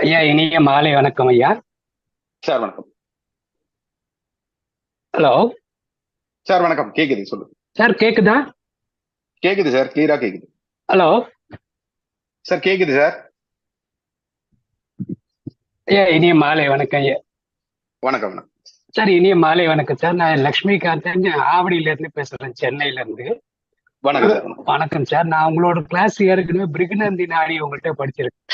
ஐயா, இனிய மாலை வணக்கம் ஐயா. சார் வணக்கம். ஹலோ சார் வணக்கம். கேக்குது, சொல்லுங்க. சார், கேக்குதா? கேக்குது சார், கிளியரா கேக்குது. ஹலோ சார் கேக்குது சார். ஐயா, இனிய மாலை வணக்கம் ஐயா. வணக்கம் வணக்கம். சார், இனிய மாலை வணக்கம் சார். நான் லக்ஷ்மிகாந்த் ஆவடியில இருந்து பேசுறேன், சென்னையில இருந்து. வணக்கம் சார். வணக்கம் சார். நான் உங்களோட கிளாஸ் ஏற்கனவே பிருகுநந்தி நாடி உங்கள்கிட்ட படிச்சிருக்கேன்.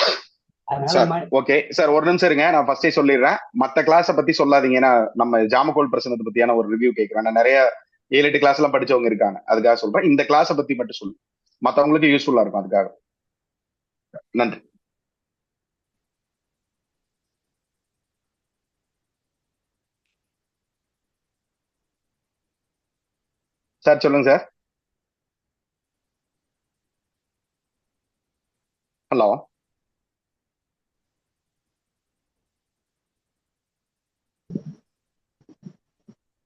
சார் அதனால ஓகே சார், ஒரு நிமிஷம் இருங்க. நான் ஃபர்ஸ்டே சொல்லிடுறேன், மத்த கிளாஸ பத்தி சொல்லாதீங்க. ஏன்னா நம்ம ஜாமகோல் பிரசனத்தை பத்தியான ஒரு ரிவ்யூ கேட்கிறேன். நான் நிறைய 7-8 கிளாஸ் எல்லாம் படிச்சவங்க இருக்காங்க, அதுக்காக சொல்றேன். இந்த கிளாஸ பத்தி மட்டும் சொல்லு, மத்தவங்களுக்கு யூஸ்ஃபுல்லா இருக்கும், அதுக்காக. நன்றி சார். சொல்லுங்க சார். ஹலோ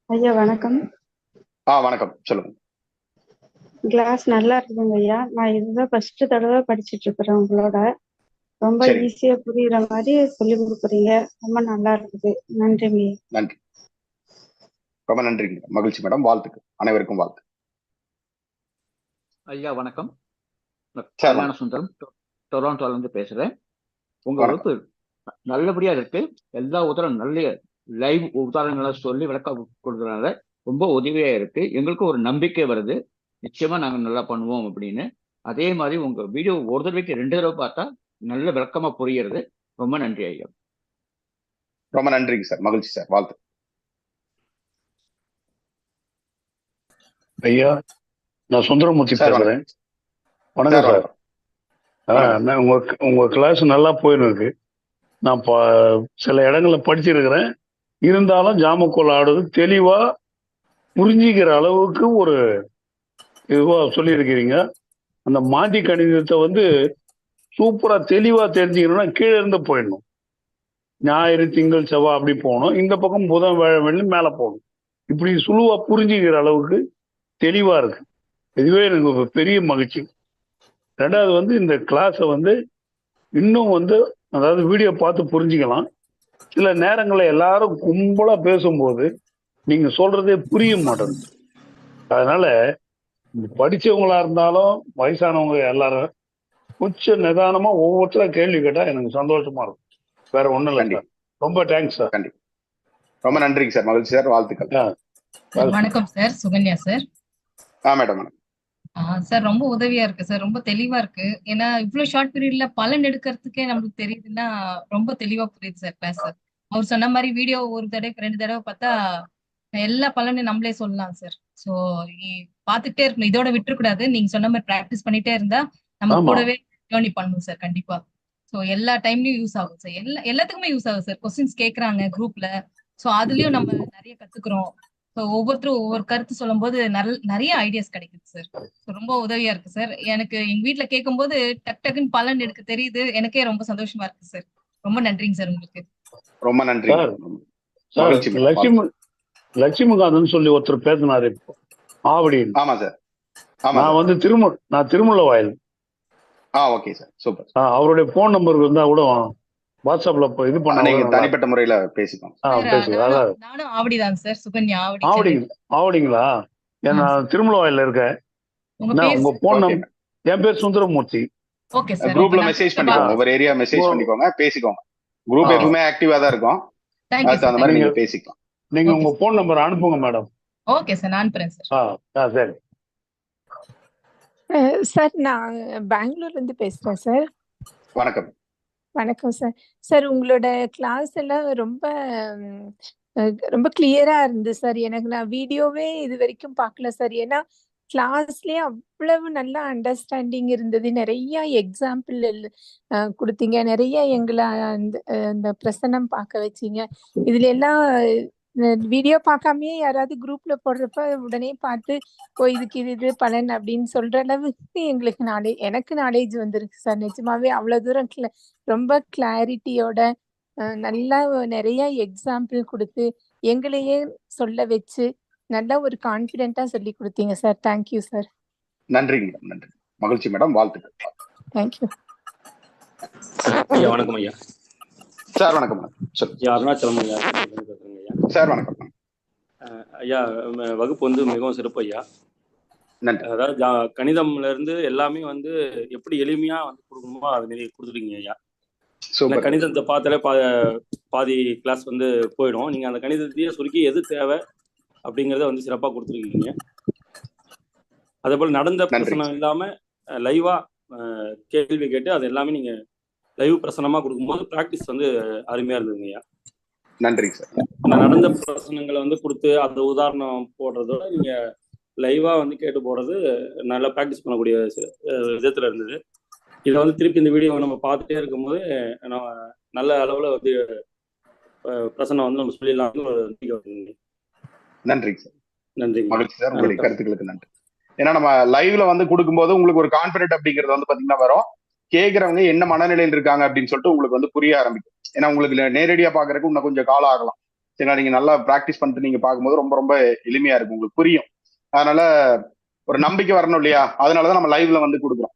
ஐயா வணக்கம். வணக்கம், சொல்லுங்க. கிளாஸ் நல்லா இருக்குதுங்க ஐயா. நான் இதுதான் ஃபர்ஸ்ட் தடவை படிச்சுட்டு இருக்கிறேன் உங்களோட. ரொம்ப சரி, ஈஸியா புரியுற மாதிரி சொல்லி கொடுக்குறீங்க. ரொம்ப நல்லா இருக்குது. நன்றிங்க. நன்றி, ரொம்ப நன்றிங்க. மகிழ்ச்சி மேடம், வாழ்த்துக்கு, அனைவருக்கும் வாழ்த்து. ஐயா வணக்கம். நான் சார் கல்யாண வணக்கம். சுந்தரம், டொராண்டோல இருந்து பேசுறேன். உங்க வணக்கம். வகுப்பு நல்லபடியா இருக்கு. எல்லா உதாரணம் நல்ல லைவ் உதாரணங்களை சொல்லி விளக்கம் கொடுக்கறதுனால ரொம்ப உதவியா இருக்கு. எங்களுக்கும் ஒரு நம்பிக்கை வருது, நிச்சயமா நாங்க நல்லா பண்ணுவோம் அப்படின்னு. அதே மாதிரி உங்க வீடியோ ஒரு தடவைக்கு 2 தடவை பார்த்தா நல்ல விளக்கமா புரியுறது. ரொம்ப நன்றி ஐயா. ரொம்ப நன்றிங்க சார், மகிழ்ச்சி சார், வாழ்த்து. ஐயா, நான் சுந்தரமூர்த்தி சார் பேசுறேன். வணக்கம். வணக்கம் சார் சார். வணக்கம். நான் உங்க கிளாஸ் நல்லா போயின்னு இருக்கு. நான் சில இடங்கள்ல படிச்சிருக்கிறேன். இருந்தாலும் ஜாமக்கோல் ஆடுறது தெளிவா புரிஞ்சிக்கிற அளவுக்கு ஒரு இதுவா சொல்லியிருக்கிறீங்க. அந்த மாந்தி கணிதத்தை வந்து சூப்பரா தெளிவா தெரிஞ்சுக்கணும்னா கீழே இருந்து போயிடணும். ஞாயிறு, திங்கள், செவ்வாய் அப்படி போகணும். இந்த பக்கம் புதன், வியாழன், வெள்ளி மேலே போகணும். இப்படி சுழுவா புரிஞ்சுக்கிற அளவுக்கு தெளிவா இருக்கு. இதுவே எனக்கு ஒரு பெரிய மகிழ்ச்சி. ரெண்டாவது வந்து இந்த கிளாஸை வந்து இன்னும் வந்து அதாவது வீடியோ பார்த்து புரிஞ்சுக்கலாம். சில நேரங்களில் எல்லாரும் கும்பலா பேசும்போது நீங்க சொல்றதே புரிய மாட்டேங்குது. அதனால படிச்சவங்களா இருந்தாலும் வயசானவங்க எல்லாரும் கொஞ்சம் நிதானமா ஒவ்வொருத்தரா கேள்வி கேட்டா எனக்கு சந்தோஷமா இருக்கும். வேற ஒண்ணும் இல்லை சார். ரொம்ப தேங்க்ஸ் சார். கண்டிப்பா, ரொம்ப நன்றிங்க சார், மகிழ்ச்சி சார், வாழ்த்துக்கள். வணக்கம் sir, Sukanya sir. Madam. Sir ரொம்ப உதவியா இருக்கு சார், ரொம்ப தெளிவா இருக்கு. ஏன்னா இவ்வளவு ஷார்ட் பீரியட்ல பலன் எடுக்கிறதுக்கே நம்மளுக்கு தெரியுதுன்னா ரொம்ப தெளிவா புரியுது சார் கிளாஸ். அவர் சொன்ன மாதிரி வீடியோ ஒரு தடவை 2 தடவை பார்த்தா எல்லா பலனையும் நம்மளே சொல்லலாம் சார். சோ பாத்துக்கிட்டே இருக்கணும், இதோட விட்டுறக்கூடாது. நீங்க சொன்ன மாதிரி பிராக்டிஸ் பண்ணிட்டே இருந்தா நம்ம கூடவே ஜேர்னி பண்ணணும் சார், கண்டிப்பா. சோ எல்லா டைம்லயும் யூஸ் ஆகும் சார், எல்லாத்துக்குமே யூஸ் ஆகும் சார். கொஸ்டின்ஸ் கேக்குறாங்க குரூப்ல, சோ அதுலயும் நம்ம நிறைய கத்துக்கிறோம். ஒவ்வொருத்தரும் ஒவ்வொரு கருத்து சொல்லும் போது நிறைய ஐடியாஸ் கிடைக்குது சார். ரொம்ப உதவியா இருக்கு சார். எனக்கு எங்க வீட்டுல கேட்கும் போது டக் டக்குன்னு பலன் எடுக்க தெரியுது. எனக்கே ரொம்ப சந்தோஷமா இருக்கு சார். ரொம்ப நன்றிங்க சார் உங்களுக்கு. ரொம்ப நன்றி சார். லட்சுமிகாந்தன் சொல்லி ஒருத்தர் பேசினாரு இப்போ ஆவடி. ஆமா சார். நான் வந்து திருமுல்ல வாயில். Okay sir, super. அவருடைய போன் நம்பர் இருந்தா கூட வாட்ஸ்அப்ல இது பண்ண தனிப்பட்ட முறையில பேசிக்கலாம். நானும் ஆவடிதான் சார், சுகன்யா ஆவடிங்களா? நான் திருமுல்ல வாயில இருக்கேன். உங்க போன் நம்பர், என் பேர் சுந்தரமூர்த்தி. Okay sir. குரூப்ல மெசேஜ் பண்ணிக்கோங்க, ஒவ்வொரு ஏரியா மெசேஜ் பண்ணிக்கோங்க, பேசிக்கோங்க. குரூப் எப்பவுமே ஆக்டிவா தான் இருக்கும், அதுக்கு அந்த மாதிரி நீங்க பேசிக்கலாம். நீங்க உங்க போன் நம்பர் அனுப்புங்க மேடம். ஓகே சார், நான் அனுப்புறேன் சார். சரி சார், நான் பெங்களூர்ல இருந்து பேசுறேன் சார். வணக்கம். வணக்கம் சார். சார், உங்களோட கிளாஸ் எல்லாம் ரொம்ப ரொம்ப கிளியரா இருந்து சார். எனக்கு நான் வீடியோவே இது வரைக்கும் பார்க்கல சார். ஏன்னா கிளாஸ்லயே அவ்வளவு நல்லா அண்டர்ஸ்டாண்டிங் இருந்தது. நிறைய எக்ஸாம்பிள் கொடுத்தீங்க. நிறைய எங்களை அந்த பிரசனம் பார்க்க வச்சீங்க. இதுல எல்லாம் வீடியோ பார்க்காமயே யாராவது குரூப்ல போடுறப்ப உடனே பார்த்து இதுக்கு இது பலன் அப்படின்னு சொல்ற அளவுக்கு எனக்கு நாலேஜ் வந்துருக்கு சார். நிஜமாவே அவ்வளவு தூரம் ரொம்ப கிளாரிட்டியோட நல்லா நிறைய எக்ஸாம்பிள் கொடுத்து எங்களையே சொல்ல வச்சு நல்லா ஒரு கான்பிடென்ட்டா சொல்லி கொடுத்தீங்க சார். Thank you sir. நன்றி மேடம், நன்றி, மகிழ்ச்சி மேடம், வாழ்த்துக்கள். தேங்க்யூ. வணக்கம் ஐயா. சார் வணக்கம். சொல்லுங்க. ஐயா அருணாச்சலம் ஐயா பேசுறேங்க ஐயா. சார் வணக்கம். ஐயா வகுப்பு வந்து மிகவும் சிறப்பு ஐயா. நன்றி. அதாவது கணிதம்ல இருந்து எல்லாமே வந்து எப்படி எளிமையா வந்து கொடுக்கணுமோ அது மாரி கொடுத்துருக்கீங்க ஐயா. சூப்பர். கணிதத்தை பார்த்தாலே பாதி கிளாஸ் வந்து போயிடும். நீங்க அந்த கணிதத்தையே சுருக்கி எது தேவை அப்படிங்கிறத வந்து சிறப்பாக கொடுத்துருக்கீங்க. அதே போல் நடந்த பிரசனம் இல்லாம லைவா கேள்வி கேட்டு அது எல்லாமே நீங்க லைவ் பிரசனமா கொடுக்கும்போது ப்ராக்டிஸ் வந்து அருமையா இருந்ததுங்க ஐயா. நன்றி சார். அந்த நடந்த பிரசனங்களை வந்து கொடுத்து அந்த உதாரணம் போடுறதோட நீங்க லைவா வந்து கேட்டு போடுறது நல்லா ப்ராக்டிஸ் பண்ணக்கூடிய விதத்துல இருந்தது. இதை வந்து திருப்பி இந்த வீடியோ நம்ம பார்த்துட்டே இருக்கும்போது நம்ம நல்ல அளவுல வந்து பிரசனம் வந்து நம்ம சொல்லிடலாம். நன்றி சார். நன்றி. மகிழ்ச்சி சார். உங்களுடைய கருத்துக்களுக்கு நன்றி. ஏன்னா நம்ம லைவ்ல வந்து கொடுக்கும்போது உங்களுக்கு ஒரு கான்பிடென்ட் அப்படிங்கிறது வந்து பாத்தீங்கன்னா வரும். கேட்கறவங்க என்ன மனநிலையில் இருக்காங்க அப்படின்னு சொல்லிட்டு உங்களுக்கு வந்து புரிய ஆரம்பிக்கும். ஏன்னா உங்களுக்கு நேரடியா பாக்குறதுக்கு இன்னும் கொஞ்சம் காலம் ஆகலாம். ஏன்னா நீங்க நல்லா பிராக்டிஸ் பண்ணிட்டு நீங்க பார்க்கும்போது ரொம்ப ரொம்ப எளிமையா இருக்கும், உங்களுக்கு புரியும். அதனால ஒரு நம்பிக்கை வரணும் இல்லையா? அதனாலதான் நம்ம லைவ்ல வந்து கொடுக்குறோம்.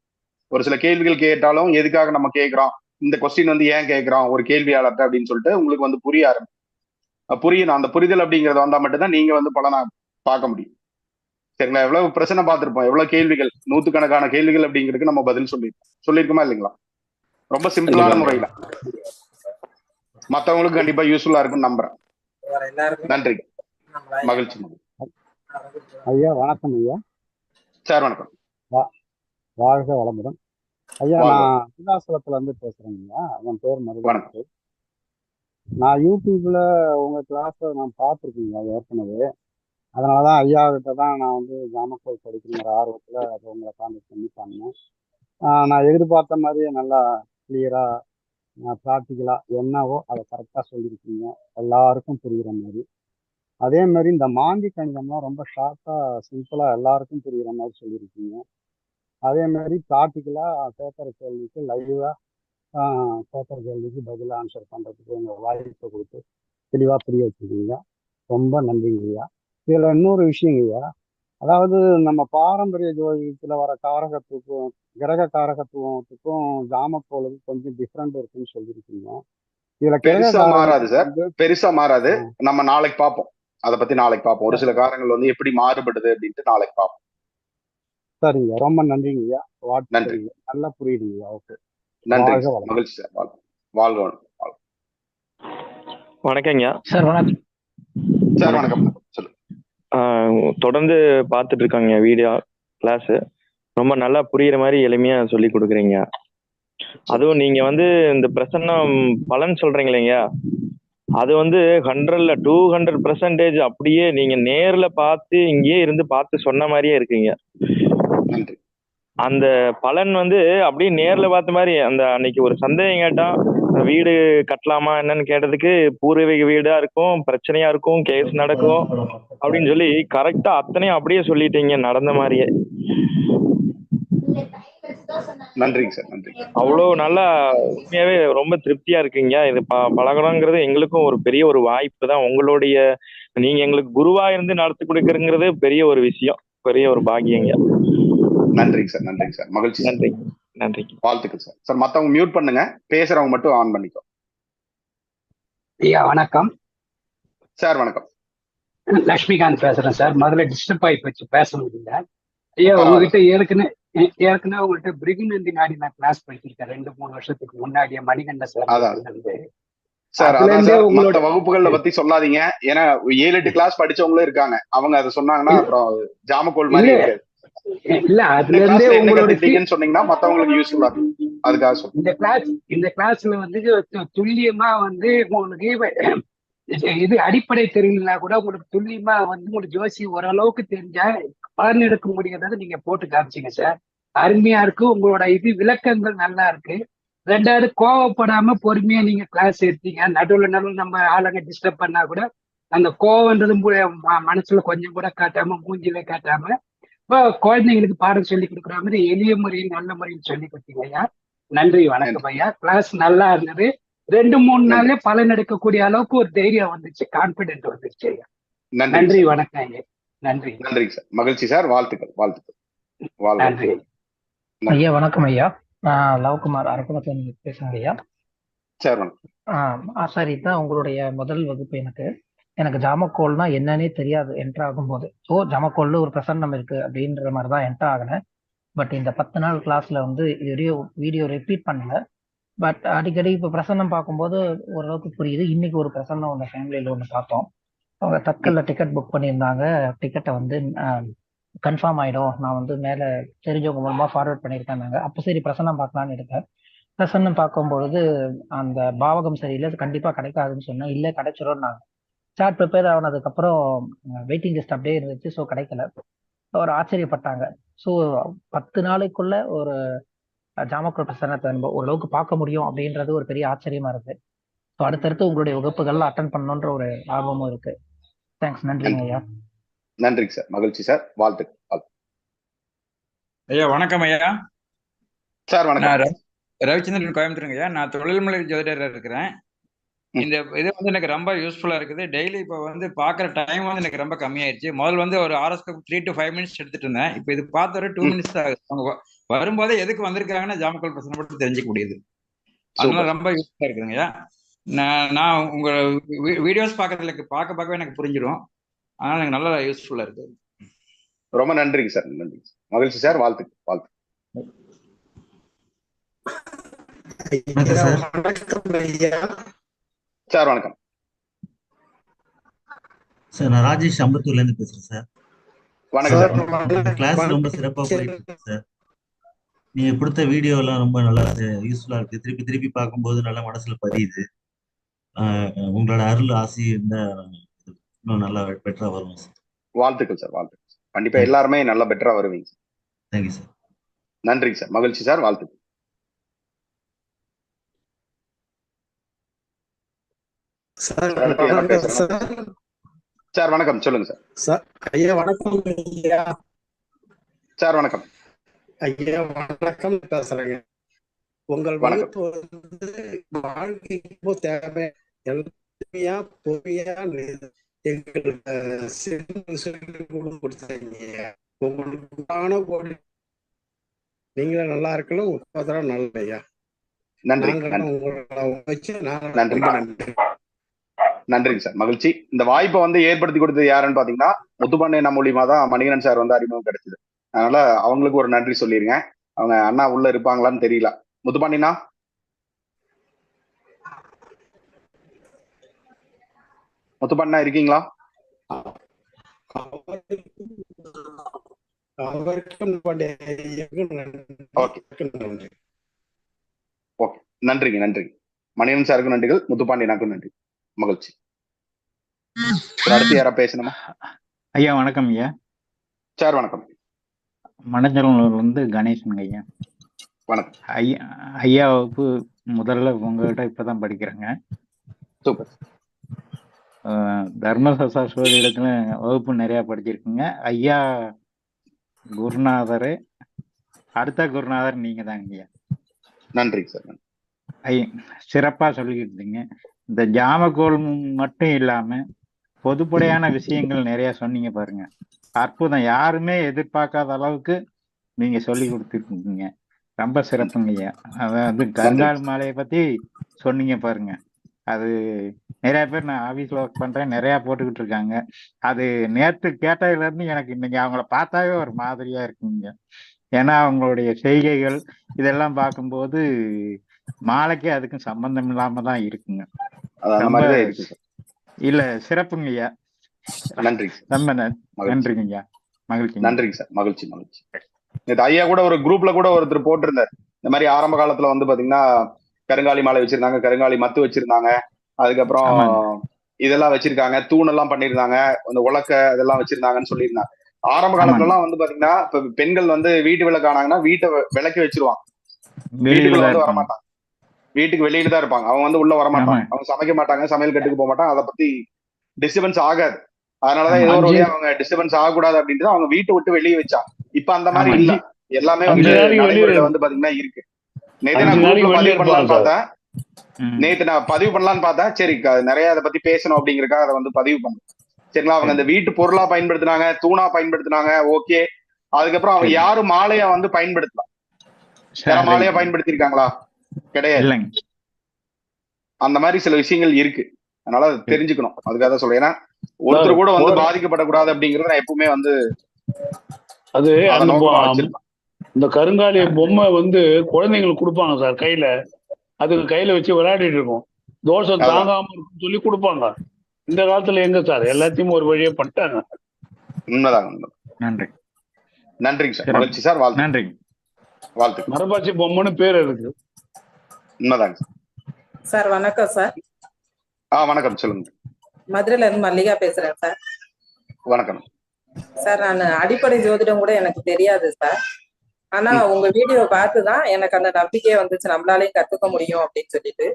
ஒரு சில கேள்விகள் கேட்டாலும் எதுக்காக நம்ம கேட்கிறோம், இந்த கொஸ்டின் வந்து ஏன் கேட்கிறோம் ஒரு கேள்வியாளர்கிட்ட அப்படின்னு சொல்லிட்டு உங்களுக்கு வந்து புரிய ஆரம்பிக்கும். புரியணும். அந்த புரிதல் அப்படிங்கறது வந்தா மட்டும்தான் நீங்க வந்து பலனா பார்க்க முடியும். சரிங்களா? எவ்வளவு பிரச்சனை பார்த்திருப்போம், எவ்வளவு கேள்விகள், நூத்துக்கணக்கான கேள்விகள் அப்படிங்கிறதுக்கு நம்ம பதில் சொல்லியிருக்கோமா இல்லைங்களா? ரொம்ப சிம்பிளான முறையில மற்றவங்களுக்கு கண்டிப்பா யூஸ்ஃபுல்லா இருக்கும்னு நம்புறேன். நன்றி. மகிழ்ச்சி. ஐயா வணக்கம் ஐயா. சார் வணக்கம். வாழ்க வளமுடன் ஐயா. நான் அருணாச்சலத்துல இருந்து பேசுறேங்க ஐயா. என் பேர் மருதவன். நான் யூடியூப்ல உங்க கிளாஸை நான் பார்த்துருக்கேங்க ஏற்கனவே. அதனாலதான் ஐயா கிட்ட தான் நான் வந்து ஜாமக்கோல் படிக்கிற ஆர்வத்துல அதை உங்களை கான்டெக்ட் பண்ணி பண்ணேன். நான் எதிர்பார்த்த மாதிரியே நல்லா கிளியரா ப்ராக்டிக்கலா என்னவோ அதை கரெக்டா சொல்லியிருக்கீங்க, எல்லாருக்கும் புரியுற மாதிரி. அதே மாதிரி இந்த மாந்தி கணிதம்லாம் ரொம்ப ஷார்ட்டா சிம்பிளா எல்லாருக்கும் புரியுற மாதிரி சொல்லியிருக்கீங்க. அதே மாதிரி ப்ராக்டிக்கலா பேப்பர் கேள்விக்கு லைவா பேப்பர் கேள்விக்கு பதிலாக ஆன்சர் பண்றதுக்கு உங்க வாய்ப்பை கொடுத்து தெளிவா புரிய வச்சிருக்கீங்க. ரொம்ப நன்றிங்க ஐயா. இதுல இன்னொரு விஷயங்க ஐயா, அதாவது நம்ம பாரம்பரிய ஜோதிடத்துல வர காரகத்துவம் கிரக காரகத்துவத்துக்கும் ஜாமக்கோளுக்கும் கொஞ்சம் டிஃப்ரெண்ட் இருக்குன்னு சொல்லியிருக்கீங்க. இதுல பெருசா மாறாது சார், பெருசா மாறாது. நம்ம நாளைக்கு பார்ப்போம், அதை பத்தி நாளைக்கு பார்ப்போம். ஒரு சில காரங்கள் வந்து எப்படி மாறுபடுது அப்படின்ட்டு நாளைக்கு பார்ப்போம். சரிங்க, ரொம்ப நன்றிங்க ஐயா. நன்றி. நல்லா புரியுதுங்க ஐயா. ஓகே, நன்றி. மகிழ்ச்சி சார். வாழ்க. வணக்கங்க சார். வணக்கம் சார். வணக்கம். சொல்லுங்க. தொடர்ந்து பார்த்துட்டு இருக்காங்க வீடியோ கிளாஸ். ரொம்ப நல்லா புரியுற மாதிரி எளிமையா சொல்லி கொடுக்குறீங்க. அதுவும் நீங்க வந்து இந்த பிரசன்னம் பலன் சொல்றீங்களேங்க, அது வந்து 100ல 200% அப்படியே நீங்க நேர்ல பார்த்து இங்கேயே இருந்து பார்த்து சொன்ன மாதிரியே இருக்குங்க. அந்த பலன் வந்து அப்படியே நேர்ல பார்த்த மாதிரி. அந்த அன்னைக்கு ஒரு சந்தேகம் கேட்டான், வீடு கட்டலாமா என்னன்னு கேட்டதுக்கு பூர்வீக வீடா இருக்கும், பிரச்சனையா இருக்கும், கேஸ் நடக்கும் அப்படின்னு சொல்லி கரெக்டா அத்தனையும் அப்படியே சொல்லிட்டீங்க நடந்த மாதிரியே. நன்றிங்க சார். நன்றி. அவ்வளோ நல்லா உண்மையாவே ரொம்ப திருப்தியா இருக்குங்க. இது பழகணுங்கிறது எங்களுக்கும் ஒரு பெரிய ஒரு வாய்ப்பு தான். உங்களுடைய நீங்க எங்களுக்கு குருவா இருந்து நடத்தி கொடுக்கறங்கிறது பெரிய ஒரு விஷயம், பெரிய ஒரு பாக்கியங்க. நன்றிங்க சார். நன்றிங்க சார். மகிழ்ச்சி. நன்றி. நன்றி. வாழ்த்துக்கள் சார். சார் மத்தவங்க மியூட் பண்ணுங்க, பேசுறவங்க மட்டும் ஆன் பண்ணிக்கோ. ஐயா வணக்கம் சார். வணக்கம். லட்சுமிகாந்த் பேசுறேன் சார். முதல்ல டிஸ்டர்ப் ஆகி போச்சு, பேச முடியல. ஐயா உங்ககிட்ட ஏற்கனவே உங்கள்கிட்ட பிரிகினந்தி நாடி நான் கிளாஸ் படிச்சிருக்கேன் 2-3 வருஷத்துக்கு முன்னாடியே மணிகண்ட சார். சார் மற்ற வகுப்புகள்ல பத்தி சொல்லாதீங்க, ஏன்னா 7-8 கிளாஸ் படிச்சவங்களும் இருக்காங்க. அவங்க அதை சொன்னாங்கன்னா அப்புறம் ஜாமக்கோல் மாதிரி இருக்காது. இல்ல அதுல இருந்தே உங்களோட சொன்னீங்கன்னா மத்தவங்களுக்கு யூஸ்ஃபுல்லா இருக்கும். அதுக்காக சொல்றேன். இந்த கிளாஸ்ல வந்து துல்லியமா வந்து உங்களுக்கு இது அடிப்படை தெரியலனா கூட உங்களுக்கு துல்லியமா வந்து உங்களுக்கு ஜோசி ஓரளவுக்கு தெரிஞ்சா பலன் எடுக்க முடியாதது நீங்க போட்டு காமிச்சிங்க சார். அருமையா இருக்கு. உங்களோட இது விளக்கங்கள் நல்லா இருக்கு. 2வது கோவப்படாம பொறுமையா நீங்க கிளாஸ் எடுத்தீங்க. நடுவில் நம்ம ஆளுங்க டிஸ்டர்ப் பண்ணா கூட அந்த கோவன்றது மனசுல கொஞ்சம் கூட காட்டாம, மூஞ்சில காட்டாம இப்போ குழந்தைங்களுக்கு பாடம் சொல்லி கொடுக்குற மாதிரி எளிய முறையில் நல்ல முறையில் சொல்லி கொடுத்தீங்க ஐயா. நன்றி. வணக்கம் ஐயா. கிளாஸ் நல்லா இருந்தது. 2-3 நாள்ல பலன் எடுக்கக்கூடிய அளவுக்கு ஒரு தைரியம் வந்துச்சு, கான்பிடென்ட் வந்துருச்சு ஐயா. நன்றி. வணக்கம் ஐயா. நன்றி. நன்றி சார். மகிழ்ச்சி சார். வாழ்த்துக்கள். நன்றி ஐயா. வணக்கம் ஐயா. நான் லவ்குமார் அரக்கணத்துல பேசுறேங்க ஐயா. சார் வணக்கம். சார் இதுதான் உங்களுடைய முதல் வகுப்பு. எனக்கு ஜாமக்கோல்னா என்னன்னே தெரியாது என்டர் ஆகும்போது. ஸோ ஜாமக்கோல்ல ஒரு பிரசன்னம் இருக்கு அப்படின்ற மாதிரி தான் என்டர் ஆகினேன். பட் இந்த 10 நாள் கிளாஸ்ல வந்து வீடியோ ரிப்பீட் பண்ணல. பட் அடிக்கடி இப்போ பிரசன்னம் பார்க்கும்போது ஓரளவுக்கு புரியுது. இன்னைக்கு ஒரு பிரசன்னம் ஒன்று ஃபேமிலியில் ஒன்று பார்த்தோம். அவங்க தட்கல்ல டிக்கெட் புக் பண்ணியிருந்தாங்க. டிக்கெட்டை வந்து கன்ஃபார்ம் ஆயிடும், நான் வந்து மேலே தெரிஞ்சவங்க மூலமா ஃபார்வர்ட் பண்ணியிருக்கேன்னாங்க. அப்போ சரி பிரசன்னம் பார்க்கலான்னு இருக்கேன். பிரசன்னம் பார்க்கும்பொழுது அந்த பாவகம் சரியில்லை, அது கண்டிப்பாக கிடைக்காதுன்னு சொன்னேன். இல்லை கிடைச்சிரும். நாங்கள் சார்ட் ப்ரிப்பேர் ஆனதுக்கப்புறம் வெயிட்டிங் லிஸ்ட் அப்படியே இருந்துச்சு. ஸோ கிடைக்கல. ஒரு ஆச்சரியப்பட்டாங்க. ஸோ 10 நாளைக்குள்ள ஒரு ஜாமக்கோல் பிரசன்னத்தை நம்ம ஓரளவுக்கு பார்க்க முடியும் அப்படின்றது ஒரு பெரிய ஆச்சரியமா இருக்கு. ஸோ அடுத்தடுத்து உங்களுடைய வகுப்புகள்லாம் அட்டன் பண்ணணுன்ற ஒரு ஆர்வமும் இருக்கு. தேங்க்ஸ். நன்றிங்க ஐயா. நன்றிங்க சார். மகிழ்ச்சி சார். வாழ்த்துக்கள். ஐயா வணக்கம் ஐயா. சார் வணக்கம். நான் ரவிச்சந்திரன், கோயம்புத்தூருங்க ஐயா. நான் தொழில்முறை ஜோதிடராக இருக்கிறேன். இந்த இது வந்து எனக்கு ரொம்ப யூஸ்ஃபுல்லா இருக்குது. டெய்லி இப்போ வந்து பார்க்குற டைம் வந்து எனக்கு ரொம்ப கம்மியாயிருச்சு. முதல்ல வந்து ஒரு ஆரோஸ்கோப் 3 to 5 minutes எடுத்துட்டு இருந்தேன். இப்போ இது பார்த்து ஒரு 2 minutes தான் ஆகுது. அவங்க வரும்போதே எதுக்கு வந்திருக்காங்கன்னா ஜாமக்கோல் பிரச்சனை மட்டும் தெரிஞ்சுக்க முடியுது. அதனால ரொம்ப யூஸ்ஃபுல்லா இருக்குதுங்க ஐயா. நான் உங்க வீடியோஸ் பார்க்கவே எனக்கு புரிஞ்சிடும். அதனால எனக்கு நல்லா யூஸ்ஃபுல்லா இருக்கு. ரொம்ப நன்றிங்க சார். நன்றி. மகிழ்ச்சி சார். வாழ்த்துக்கள். சார் வணக்கம் சார். நான் ராஜேஷ் அம்பத்தூர்ல இருந்து பேசுறேன் சார். வணக்கம். கிளாஸ் ரொம்ப சிறப்பா போயிட்டு இருக்கு சார். நீங்க கொடுத்த வீடியோ எல்லாம் ரொம்ப நல்லா யூஸ்ஃபுல்லா இருக்கு. திருப்பி திருப்பி பார்க்கும்போது நல்லா மனசுல பதியுது. உங்களோட அருள் ஆசி இருந்தா இன்னும் நல்லா பெட்டரா வரும் சார். வாழ்த்துக்கள் சார். வாழ்த்துக்கள். கண்டிப்பா எல்லாருமே நல்லா பெட்டரா வருவீங்க. Thank you sir. நன்றிங்க சார். மகிழ்ச்சி சார். வாழ்த்துக்கள். சார் வணக்கம். சொல்லுங்க சார். ஐயா வணக்கம் ஐயா. சார் வணக்கம். ஐயா வணக்கம் பேசுறேங்க. உங்கள் வகுப்பு வந்து வாழ்க்கைக்கு தேவை எளிமையா பொறுமையா எங்களுக்கு சொல்லி கொடுத்தீங்க. உங்களுக்கு நீங்களே நல்லா இருக்கணும். உட்கார நல்ல ஐயா. நன்றி. நன்றிங்க சார். மகிழ்ச்சி. இந்த வாய்ப்பை வந்து ஏற்படுத்தி கொடுத்தது யாருன்னு பாத்தீங்கன்னா முத்துப்பாண்டியன் மூலியமா தான் மணிகண்டன் சார் வந்து அறிமுகம் கிடைச்சது. அதனால அவங்களுக்கு ஒரு நன்றி சொல்லிருங்க. அவங்க அண்ணா உள்ள இருப்பாங்களான்னு தெரியல. முத்துப்பாண்டியனா இருக்கீங்களா? ஓகே. நன்றிங்க. மணிகண்டன் சாருக்கும் நன்றிகள். முத்துப்பாண்டியனாக்கும் நன்றி. மகிழ்ச்சி. அடுத்து யாரா பேசணுமா? ஐயா வணக்கம் ஐயா. சார் வணக்கம். மணச்சலூர்ல இருந்து கணேசன் ஐயா. வணக்கம் ஐயா. வகுப்பு முதல்ல உங்ககிட்ட இப்பதான் படிக்கிறேங்க. சூப்பர். தர்மசாஸ்திர இடத்துல வகுப்பு நிறைய படிச்சிருக்குங்க ஐயா. குருநாதர், அடுத்த குருநாதர் நீங்க தாங்க ஐயா. நன்றி சார். சிறப்பா சொல்லிக்கிட்டு இருந்தீங்க. இந்த ஜாமக்கோல் மட்டும் இல்லாம பொதுப்படையான விஷயங்கள் நிறைய சொன்னீங்க பாருங்க. அற்புதம். யாருமே எதிர்பார்க்காத அளவுக்கு நீங்க சொல்லி கொடுத்துருக்கீங்க. ரொம்ப சிறப்புங்க ஐயா. அதாவது கங்காள் மாலையை பத்தி சொன்னீங்க பாருங்க. அது நிறைய பேர், நான் ஆபீஸ்ல ஒர்க் பண்றேன், நிறைய போட்டுக்கிட்டு இருக்காங்க. அது நேற்று கேட்டதுல இருந்து எனக்கு இன்னைக்கு அவங்கள பார்த்தாவே ஒரு மாதிரியா இருக்குங்க. ஏன்னா அவங்களுடைய செய்கைகள் இதெல்லாம் பார்க்கும்போது மாலைக்கு அதுக்கும் சம்பந்தம் இல்லாம தான் இருக்குங்க. இல்ல சிறப்புங்க ஐயா. நன்றி. ரொம்ப நன்றிங்க ஐயா. மகிழ்ச்சி. நன்றிங்க சார். மகிழ்ச்சி. ஐயா கூட ஒரு குரூப்ல கூட ஒருத்தர் போட்டிருந்தார். இந்த மாதிரி ஆரம்ப காலத்துல வந்து பாத்தீங்கன்னா கருங்காலி மாலை வச்சிருந்தாங்க, கருங்காலி மத்து வச்சிருந்தாங்க, அதுக்கப்புறம் இதெல்லாம் வச்சிருக்காங்க, தூணெல்லாம் பண்ணிருந்தாங்க, அந்த உலக்க இதெல்லாம் வச்சிருந்தாங்கன்னு சொல்லியிருந்தாங்க. ஆரம்ப காலத்துல எல்லாம் வந்து பாத்தீங்கன்னா இப்ப பெண்கள் வந்து வீட்டு விளக்கு ஆனாங்கன்னா வீட்டை விளக்கி வச்சிருவாங்க. வீட்டுக்குள்ள வந்து வரமாட்டாங்க. வீட்டுக்கு வெளியில தான் இருப்பாங்க. அவங்க வந்து உள்ள வரமாட்டாங்க. அவங்க சமைக்க மாட்டாங்க, சமையல் கட்டுக்கு போக மாட்டாங்க. அதை பத்தி டிஸ்டர்பன்ஸ் ஆகாது. அதனாலதான் ஏதோ ஒரு வழியா அவங்க டிஸ்டர்பன்ஸ் ஆகக்கூடாது அப்படின்ட்டு அவங்க வீட்டை விட்டு வெளியே வச்சாங்க. இப்ப அந்த மாதிரி இல்ல. எல்லாமே வந்து நடைமுறையில வந்து பாத்தீங்கன்னா இருக்கு. நேத்து நான் பதிவு பண்ணலான்னு பார்த்தேன். சரி நிறைய அதை பத்தி பேசணும் அப்படிங்கறதுக்காக அதை வந்து பதிவு பண்ணேன். சரிங்களா? அவங்க அந்த வீட்டு பொருளா பயன்படுத்தினாங்க, தூணா பயன்படுத்தினாங்க. ஓகே. அதுக்கப்புறம் அவங்க யாரும் மாலையா வந்து பயன்படுத்தலாம். மாலையா பயன்படுத்தி இருக்காங்களா? கிடையாது. அந்த மாதிரி சில விஷயங்கள் இருக்கு. அதனால அதை தெரிஞ்சுக்கணும். அதுக்காக தான் சொல்றேன். ஏன்னா ஒருத்தர் கூட வந்து பாதிக்கப்படக்கூடாது அப்படிங்கறத நான் எப்பவுமே வந்து அது அதை நோக்கமா வச்சிருப்பேன். இந்த கருங்காலி பொம்மை வந்து குழந்தைங்களுக்கு கொடுப்பாங்க சார் கையில, அதுக்கு கையில வச்சு விளையாடிட்டு இருக்கும், தோஷம் தாங்காம இருக்குன்னு சொல்லி கொடுப்பாங்க. இந்த காலத்துல எங்க சார் எல்லாத்தையும் ஒரு வழியே பண்ணிட்டாங்க. உண்மைதாங்க. நன்றி. நன்றிங்க சார். மகிழ்ச்சி சார். வாழ்த்து. நன்றிங்க. வாழ்த்து. மரப்பாச்சி பொம்மைன்னு பேர் இருக்கு. உண்மைதாங்க சார். வணக்கம் சார். வணக்கம். சொல்லுங்க. மதுரையில இருந்து மல்லிகா பேசுறேன் சார். வணக்கம் சார். நான் அடிப்படை ஜோதிடம் கூட எனக்கு தெரியாது சார். ஆனா உங்க வீடியோ பார்த்துதான் எனக்கு அந்த நம்பிக்கையே வந்துச்சு, நம்மளாலையும் கத்துக்க முடியும் அப்படின்னு சொல்லிட்டு.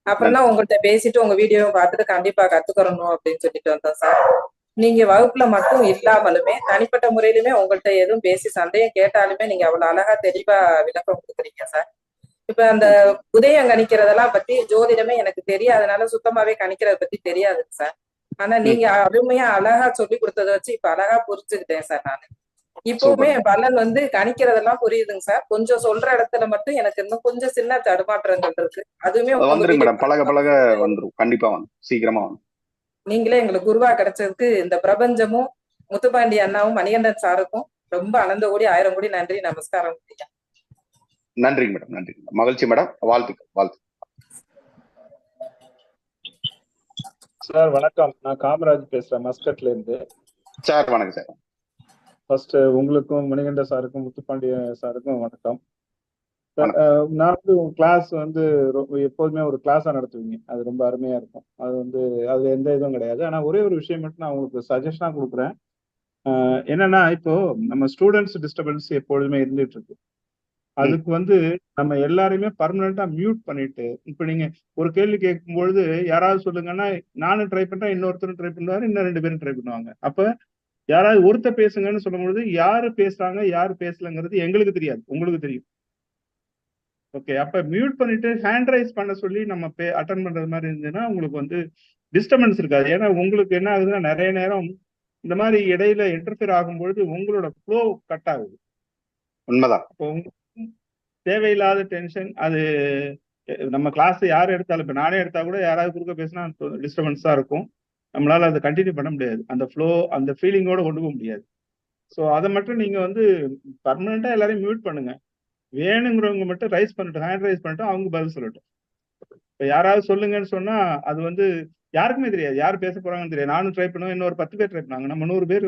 அப்புறம் தான் உங்கள்கிட்ட பேசிட்டு உங்க வீடியோவை பார்த்துட்டு கண்டிப்பா கத்துக்கிறணும் அப்படின்னு சொல்லிட்டு வந்தேன் சார். நீங்க வகுப்புல மட்டும் இல்லாமலுமே தனிப்பட்ட முறையிலுமே உங்கள்கிட்ட எதுவும் பேசி சந்தேகம் கேட்டாலுமே நீங்க அவ்வளவு அழகா தெளிவா விளக்கம் கொடுக்குறீங்க சார். இப்ப அந்த உதயம் கணிக்கிறதெல்லாம் பத்தி ஜோதிடமே எனக்கு தெரியாதனால சுத்தமாவே கணிக்கிறத பத்தி தெரியாதுங்க சார். ஆனா நீங்க அருமையா அழகா சொல்லி கொடுத்ததை வச்சு இப்ப அழகா புரிஞ்சுக்கிட்டேன் சார். நானு இப்பவுமே பலன் வந்து கணிக்கிறதெல்லாம் புரியுதுங்க சார். கொஞ்சம் சொல்ற இடத்துல மட்டும் எனக்கு இன்னும் கொஞ்சம் சின்ன தடுமாற்றங்கள் இருக்கு. அதுவுமே வந்துருங்க மேடம். பழக பழக வந்துரும். கண்டிப்பா வந்து சீக்கிரமா வந்து நீங்களே எங்களுக்கு குருவா கிடைச்சதுக்கு இந்த பிரபஞ்சமும் முத்துப்பாண்டி அண்ணாவும் மணிகண்டன் சாருக்கும் ரொம்ப அனந்த கோடி 1000 கோடி நன்றி, நமஸ்காரம். நன்றிங்க மேடம். நன்றி. மகிழ்ச்சி மேடம். வாழ்த்துக்கள். வாழ்த்து சார். வணக்கம். நான் காமராஜ் பேசுறேன் மஸ்கட்ல இருந்து. சார் வணக்கம் சார். ஃபர்ஸ்ட் உங்களுக்கும் மணிகண்ட சாருக்கும் முத்துப்பாண்டிய சாருக்கும் வணக்கம். நான் வந்து உங்க கிளாஸ் வந்து எப்போதுமே ஒரு கிளாஸா நடத்துவீங்க, அது ரொம்ப அருமையா இருக்கும். அது வந்து அது எந்த இதுவும் கிடையாது. ஆனா ஒரே ஒரு விஷயம் மட்டும் நான் உங்களுக்கு சஜஷனா கொடுக்குறேன். என்னன்னா இப்போ நம்ம ஸ்டூடெண்ட்ஸ் டிஸ்டர்பன்ஸ் எப்பொழுதுமே இருந்துட்டு இருக்கு. அதுக்கு வந்து நம்ம எல்லாருமே பர்மனண்டா மியூட் பண்ணிட்டு, இப்ப நீங்க ஒரு கேள்வி கேட்கும் பொழுது யாராவது சொல்லுங்கன்னா நானும் ட்ரை பண்றேன், இன்னொருத்தரும் ட்ரை பண்ணுவாரு, இன்னும் 2 பேரும் ட்ரை பண்ணுவாங்க. அப்ப யாராவது ஒருத்தர் பேசுங்கன்னு சொல்லும் பொழுது யாரு பேசுறாங்க யாரு பேசலங்கிறது எங்களுக்கு தெரியாது, உங்களுக்கு தெரியும். ஓகே. அப்ப மியூட் பண்ணிட்டு ஹேண்ட் ரைஸ் பண்ண சொல்லி நம்ம அட்டன் பண்றது மாதிரி இருந்ததுன்னா உங்களுக்கு வந்து டிஸ்டர்பன்ஸ் இருக்காது. ஏன்னா உங்களுக்கு என்ன ஆகுதுன்னா நிறைய நேரம் இந்த மாதிரி இடையில இன்டர்ஃபியர் ஆகும்பொழுது உங்களோட ஃப்ளோ கட் ஆகுது. உண்மைதான். இப்போ தேவையில்லாத டென்ஷன் அது நம்ம கிளாஸ் யார் எடுத்தாலும், இப்ப நானே எடுத்தா கூட யாராவது குறுக்க பேசினா டிஸ்டர்பன்ஸா இருக்கும். நம்மளால அதை கண்டினியூ பண்ண முடியாது. அந்த ஃப்ளோ அந்த ஃபீலிங்கோட கொண்டு போக முடியாது. ஸோ அதை மட்டும் நீங்க வந்து பர்மனண்டா எல்லாரையும் மியூட் பண்ணுங்க. வேணுங்கிறவங்க மட்டும் ரைஸ் பண்ணிட்டு ஹேண்ட் ரைஸ் பண்ணிட்டு அவங்க பதில் சொல்லட்டும். இப்போ யாராவது சொல்லுங்கன்னு சொன்னா அது வந்து யாருக்குமே தெரியாது, யார் பேச போறாங்கன்னு தெரியாது. நானும் ட்ரை பண்ணுவேன், இன்னொரு 10 பேர் ட்ரை பண்ணாங்க, நம்ம 100 பேர்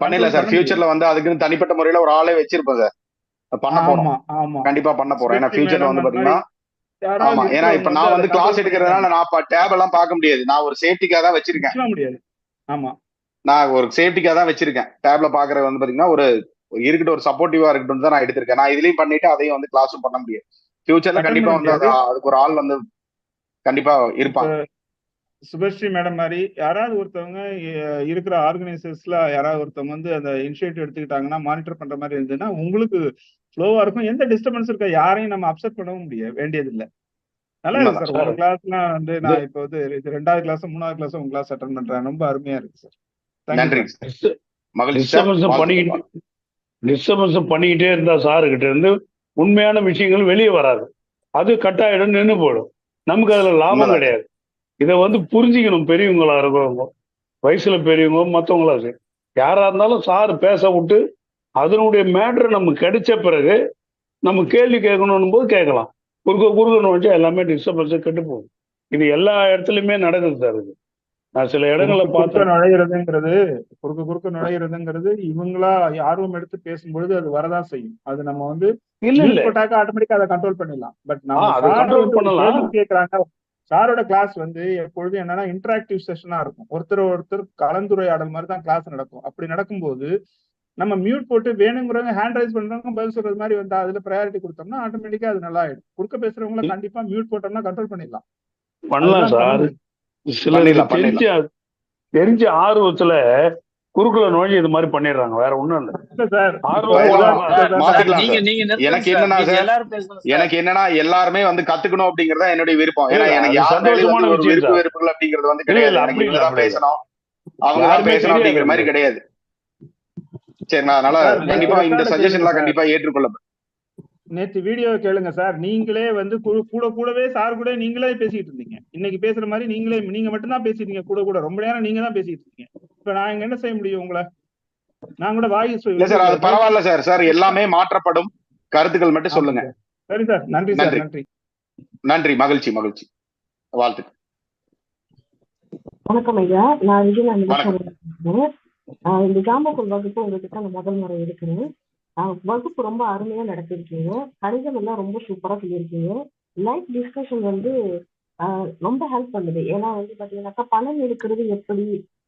பண்ணல சார். ஃபியூச்சர்ல வந்து அதுக்குன்னு தனிப்பட்ட முறையில ஒரு ஆளே வச்சிருப்போம் சார். பண்ண போறோம். கண்டிப்பா பண்ண போறோம். ஏன்னா ஃபியூச்சர்ல வந்து பாத்தீங்கன்னா ஆமா, ஏன்னா இப்ப நான் வந்து கிளாஸ் எடுக்கிறதுனால நான் டேப் எல்லாம் பார்க்க முடியாது. நான் ஒரு சேஃப்டிக்காக தான் வச்சிருக்கேன். முடியாது. ஆமா, நான் ஒரு சேஃப்டிக்காக தான் வச்சிருக்கேன். டேப்ல பாக்குறது வந்து பாத்தீங்கன்னா ஒரு இருக்கட்டும், ஒரு சப்போர்ட்டிவா இருக்கட்டும் தான் நான் எடுத்திருக்கேன். நான் இதுலயும் பண்ணிட்டு அதையும் வந்து கிளாஸும் பண்ண முடியாது. ஃபியூச்சர்ல கண்டிப்பா வந்து அதுக்கு ஒரு ஆள் வந்து கண்டிப்பா இருப்பாங்க. சுபஸ்ரீ மேடம் மாதிரி யாராவது ஒருத்தவங்க இருக்கிற ஆர்கனைசர்ஸ்ல யாராவது ஒருத்தவங்க வந்து அந்த இனிஷியேட்டிவ் எடுத்துக்கிட்டாங்கன்னா மானிட்டர் பண்ற மாதிரி இருந்ததுன்னா உங்களுக்கு ஃப்ளோவா இருக்கும். எந்த டிஸ்டர்பன்ஸ் இருக்கா, யாரையும் நம்ம அப்செட் பண்ணவும் வேண்டியது இல்லை. நல்லா இருக்கு சார். உங்க கிளாஸ்லாம் வந்து நான் இப்போ வந்து இது 2வது கிளாஸ் 3வது கிளாஸ் உங்க கிளாஸ் அட்டன் பண்றேன். ரொம்ப அருமையா இருக்கு சார். நன்றி. டிஸ்டர்பன்ஸ் பண்ணிக்கிட்டே இருந்தா சாருக்கிட்ட இருந்து உண்மையான விஷயங்கள் வெளியே வராது. அது கட்டாயிடம் நின்று போயிடும். நமக்கு அதுல லாபம் கிடையாது. இதை வந்து புரிஞ்சுக்கணும். பெரியவங்களா இருக்கிறவங்க, வயசுல பெரியவங்க, மற்றவங்களா சரி யாரா இருந்தாலும் சார் பேச விட்டு அதனுடைய மேட்ரு நமக்கு கிடைச்ச பிறகு நம்ம கேள்வி கேட்கணும் போது கேட்கலாம். குறுக்கணும் வச்சா எல்லாமே டிஸ்டர்பன்ஸை கெட்டு போகும். இது எல்லா இடத்துலயுமே நடக்குது சார். இது நான் சில இடங்களை பார்த்து குறுக்க நுழைகிறதுங்கிறது இவங்களா ஆர்வம் எடுத்து பேசும்பொழுது அது வரதான் செய்யும். அது நம்ம வந்து ஆட்டோமேட்டிக்கா அதை கண்ட்ரோல் பண்ணிடலாம். பட் நம்ம கேட்கறாங்க. சாரோட கிளாஸ் வந்து எப்பொழுதும் என்னன்னா இன்டராக்டிவ் செஷனா இருக்கும். ஒருத்தர் கலந்துரையாடல் மாதிரி தான் கிளாஸ் நடக்கும். அப்படி நடக்கும்போது நம்ம மியூட் போட்டு வேணுங்கிறவங்க ஹேண்ட் ரைஸ் பண்றவங்க பதில் சொல்றது மாதிரி வந்து அதுல ப்ரையாரிட்டி கொடுத்தோம்னா ஆட்டோமேட்டிக்கா அது நல்லா ஆயிடும். குறுக்க பேசுறவங்களை கண்டிப்பா மியூட் போட்டோம்னா கண்ட்ரோல் பண்ணிடலாம். சார் தெரிஞ்ச ஆர்வத்துல குறுக்குல நோய் இது மாதிரி பண்ணிடுறாங்க. வேற ஒண்ணும் இல்ல சார். எனக்கு என்னன்னா எல்லாருமே வந்து கத்துக்கணும் அப்படிங்கறத என்னுடைய விருப்பம். ஏன்னா எனக்கு வெறுப்புகள் அப்படிங்கறது வந்து கிடையாது. எனக்கு இவங்கதான் பேசணும் அவங்கதான் பேசணும் அப்படிங்கிற மாதிரி கிடையாது. சரிண்ணா, அதனால கண்டிப்பா இந்த சஜஷன் எல்லாம் கண்டிப்பா ஏற்றுக்கொள்ளப்படும். நேற்று வீடியோ கேளுங்க சார். நீங்களே வந்து கூடவே சார் கூட நீங்களே பேசிட்டு இருந்தீங்க. இன்னைக்கு பேசுற மாதிரி நீங்க மட்டும்தான் பேசிட்டீங்க. கூட ரொம்ப நேரம் நீங்க தான் பேசிட்டு இருக்கீங்க. இப்ப நான் இங்க என்ன செய்ய முடியும்? உங்களை நான் கூட வாய்ஸ் இல்ல சார், அது பரவாயில்ல சார். சார் எல்லாமே மாற்றப்படும், கருத்துக்கள் மட்டும் சொல்லுங்க. சரி சார், நன்றி சார். நன்றி நன்றி, மகிழ்ச்சி மகிழ்ச்சி, வாழ்த்து. வணக்கம் ஐயா, நான் இந்த ஜாமக்கோல் வகுப்பு உங்ககிட்ட நான் முதல் முறை எடுக்கிறேன். வகுப்பு ரொம்ப அருமையா நடத்திருக்கீங்க. கணிதம் எல்லாம் ரொம்ப சூப்பரா சொல்லியிருக்கீங்க. லைஃப் டிஸ்கஷன் வந்து ரொம்ப ஹெல்ப் பண்ணுது. ஏன்னா வந்து பாத்தீங்கன்னாக்கா பலன் எடுக்கிறது எப்படி,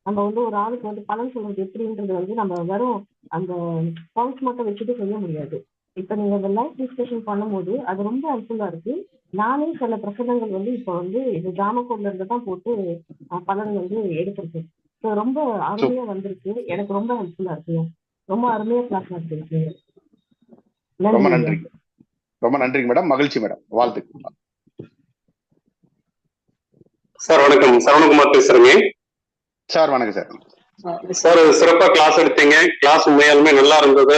நம்ம வந்து ஒரு ஆளுக்கு வந்து பலன் சொல்றது எப்படின்றது வந்து நம்ம வெறும் அந்த பாயிண்ட்ஸ் மட்டும் வச்சுட்டு செய்ய முடியாது. இப்ப நீங்க இந்த லைஃப் டிஸ்கஷன் பண்ணும்போது அது ரொம்ப ஹெல்ப்ஃபுல்லா இருக்கு. நானே சில பிரசனங்கள் வந்து இப்ப வந்து இந்த ஜாமக்கோல்ல இருந்து தான் போட்டு பலன் வந்து எடுத்திருக்கேன். ஸோ ரொம்ப அருமையா வந்திருக்கு. எனக்கு ரொம்ப ஹெல்ப்ஃபுல்லா இருக்கு. ரொம்ப அருமையா கிளாஸ் நடத்திருக்கு. ரொம்ப நன்றி, ரொம்ப நன்றிங்க மேடம். மகிழ்ச்சி மேடம், வாழ்த்து. சார் வணக்கம், சரவணகுமார் பேசுறேங்க. சார் வணக்கம் சார். சார் சிறப்பா கிளாஸ் எடுத்தீங்க. கிளாஸ் உண்மையாலுமே நல்லா இருந்தது.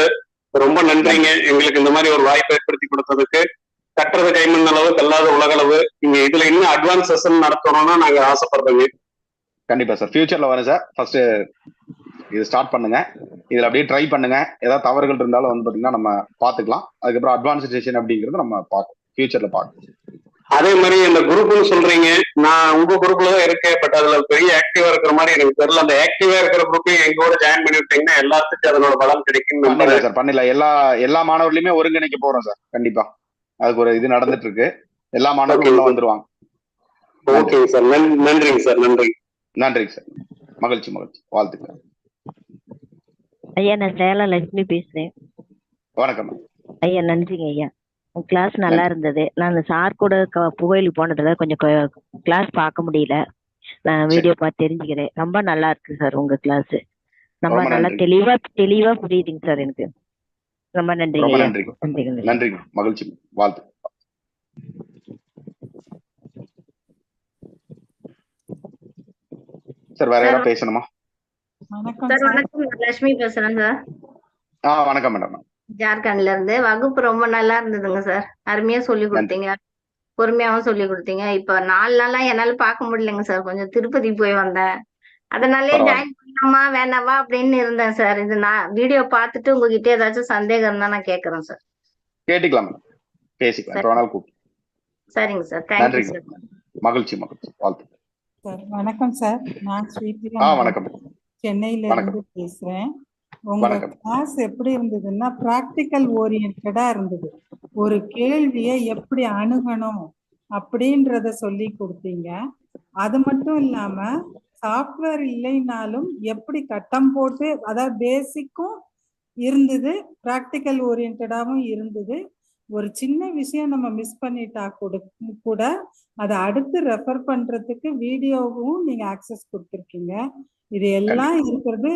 ரொம்ப நன்றிங்க எங்களுக்கு இந்த மாதிரி ஒரு வாய்ப்பை ஏற்படுத்தி கொடுத்ததுக்கு. கட்டுறது கைமண் அளவு, கல்லாத உலகளவு. நீங்க இதுல இன்னும் அட்வான்ஸ் செஷன் நடத்தணும்னா நாங்க ஆசைப்படுறோங்க. கண்டிப்பா சார், ஃபியூச்சர்ல வரும் சார். ஃபர்ஸ்ட் இது ஸ்டார்ட் பண்ணுங்க, இதுல அப்படியே ட்ரை பண்ணுங்க. ஏதாவது தவறுகள் இருந்தாலும் வந்து பாத்தீங்கன்னா நம்ம பாத்துக்கலாம். அதுக்கப்புறம் அட்வான்ஸ் செஷன் அப்படிங்கிறது நம்ம பார்க்கணும், ஃபியூச்சர்ல பார்க்கணும். அதே மாதிரி இந்த குரூப்னு சொல்றீங்க, நான் உங்க குரூப்ல தான் இருக்கேன். பட் அதுல பெரிய ஆக்டிவா இருக்கிற மாதிரி எனக்கு தெரியல. அந்த ஆக்டிவா இருக்கிற குரூப்பையும் எங்கூட ஜாயின் பண்ணி விட்டீங்கன்னா எல்லாத்துக்கும் அதனோட பலம் கிடைக்கும். பண்ணிடலாம் சார், பண்ணிடலாம். எல்லா மாணவர்களையுமே ஒருங்கிணைக்க போறோம் சார். கண்டிப்பா அதுக்கு ஒரு இது நடந்துட்டு இருக்கு. எல்லா மாணவர்களும் உள்ள வந்துருவாங்க. ஓகேங்க சார், நன்றிங்க சார். நன்றிங்க சார், மகிழ்ச்சி மகிழ்ச்சி, வாழ்த்துக்கள். ஐயா, நான் சேலம் லட்சுமி பேசுறேன். வணக்கம் ஐயா. நன்றிங்க ஐயா, உங்க கிளாஸ் நல்லா இருந்தது. நான் சார் கூட புகையிலுக்கு போனதுல கொஞ்சம் கிளாஸ் பார்க்க முடியல. நான் வீடியோ பார்த்து தெரிஞ்சுக்கிறேன். ரொம்ப நல்லா இருக்கு சார் உங்க கிளாஸ். ரொம்ப நல்லா தெளிவா புரியுதுங்க சார் எனக்கு. ரொம்ப நன்றிங்க ஐயா. நன்றி, மகிழ்ச்சி, வாழ்த்து. சார் வேற யாராவது பேசணுமா? சார் வணக்கம், லட்சுமி பேசுறேன் சார். வணக்கம் மேடம். ஜார்க்கண்ட்ல இருந்து. வகுப்பு ரொம்ப நல்லா இருந்ததுங்க சார். அருமையா சொல்லி கொடுத்தீங்க, பொறுமையாவும் சொல்லி கொடுத்தீங்க. இப்ப 4 நாளா என்னால பார்க்க முடியலைங்க சார். கொஞ்சம் திருப்பதி போய் வந்தேன், அதனாலே ஜாயின் பண்ணலாமா வேணாவா அப்படின்னு இருந்தேன் சார். இது நான் வீடியோ பார்த்துட்டு உங்ககிட்ட ஏதாச்சும் சந்தேகம் இருந்தா நான் கேட்கறேன் சார். கேட்டுக்கலாம் மேடம், பேசிக்கலாம். சரிங்க சார், தேங்க்யூ சார். மகிழ்ச்சி மகிழ்ச்சி, வாழ்த்து. சார் வணக்கம் சார், நான் ஸ்வீட்டிகா வணக்கம், சென்னையில இருந்து பேசுறேன். உங்க கிளாஸ் எப்படி இருந்ததுன்னா பிராக்டிக்கல் ஓரியன்டா இருந்தது. ஒரு கேள்வியை எப்படி அணுகணும் அப்படின்றத சொல்லி கொடுத்தீங்க. அது மட்டும் இல்லாம சாஃப்ட்வேர் இல்லைனாலும் எப்படி கட்டம் போட்டு, அதாவது பேசிக்கும் இருந்தது, பிராக்டிக்கல் ஓரியன்டாவும் இருந்தது. ஒரு சின்ன விஷயம் நம்ம மிஸ் பண்ணிட்டா கூட அதை அடுத்து ரெஃபர் பண்றதுக்கு வீடியோவும் நீங்க ஆக்சஸ் கொடுத்துருக்கீங்க. இது எல்லாம் இருக்கிறது.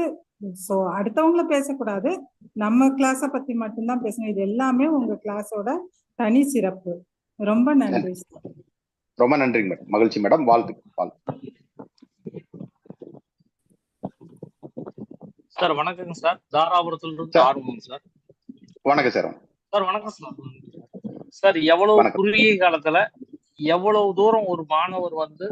ஸோ அடுத்தவங்கள பேசக்கூடாது, நம்ம கிளாஸை பத்தி மட்டும்தான் பேசணும். இது எல்லாமே உங்க கிளாஸோட தனி சிறப்பு. ரொம்ப நன்றி சார். ரொம்ப நன்றி மேடம், மகிழ்ச்சி மேடம், வாழ்த்து. சார் வணக்கங்க சார், தாராபுரத்துல இருந்து ஆர்வம் சார். வணக்கம் சார். சார் வணக்கம் சார். சார் எவ்வளவு குறுகிய காலத்துல எவ்வளவு தூரம் ஒரு மாணவர் வந்து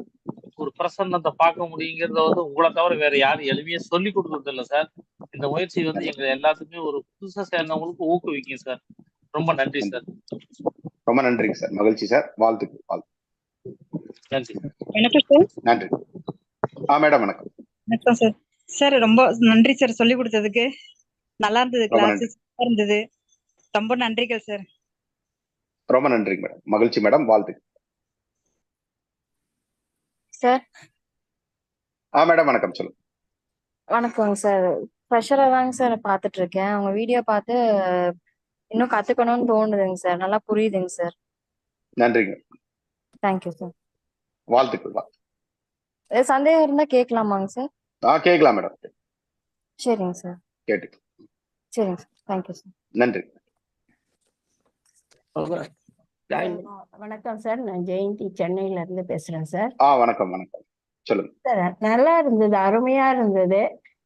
ஒரு பிரசன்னத்தை பார்க்க முடியுங்கிறத வந்து உங்களை தவிர வேற யாரும் எளிமையா சொல்லி கொடுக்கறது இல்லை சார். இந்த முயற்சி வந்து எங்க எல்லாத்துக்குமே ஒரு புதுசா சேர்ந்தவங்களுக்கு ஊக்குவிக்கும் சார். ரொம்ப நன்றி சார். ரொம்ப நன்றிங்க சார், மகிழ்ச்சி சார், வாழ்த்துக்கள். நன்றி. வணக்கம் சார். நன்றி. மேடம் வணக்கம். வணக்கம் சார். சார் ரொம்ப நன்றி சார் சொல்லி கொடுத்ததுக்கு. நல்லா இருந்தது கிளாஸ், இருந்தது. ரொம்ப நன்றிகள் சார். ரொம்ப நன்றிங்க மேடம், மகிழ்ச்சி மேடம், வாழ்த்துக்கள். சார் மேடம் வணக்கம், சொல்லுங்க. வணக்கம் சார். ப்ரெஷரா தாங்க சார் பார்த்துட்டு இருக்கேன். உங்க வீடியோ பார்த்து இன்னும் கத்துக்கணும்னு தோணுதுங்க சார். நல்லா புரியுதுங்க சார். நன்றிங்க. Thank you sir. வாழ்த்துக்கள். சந்தேகம் இருந்தா கேட்கலாமாங்க சார்? கேட்கலாம் மேடம். சரிங்க சார். கேட்டு. சரிங்க சார், தேங்க்யூ சார். நன்றி. வணக்கம் சார், நான் ஜெயந்தி சென்னையில இருந்து பேசுறேன் சார். வணக்கம் வணக்கம், சொல்லுங்க சார். நல்லா இருந்தது, அருமையா இருந்தது.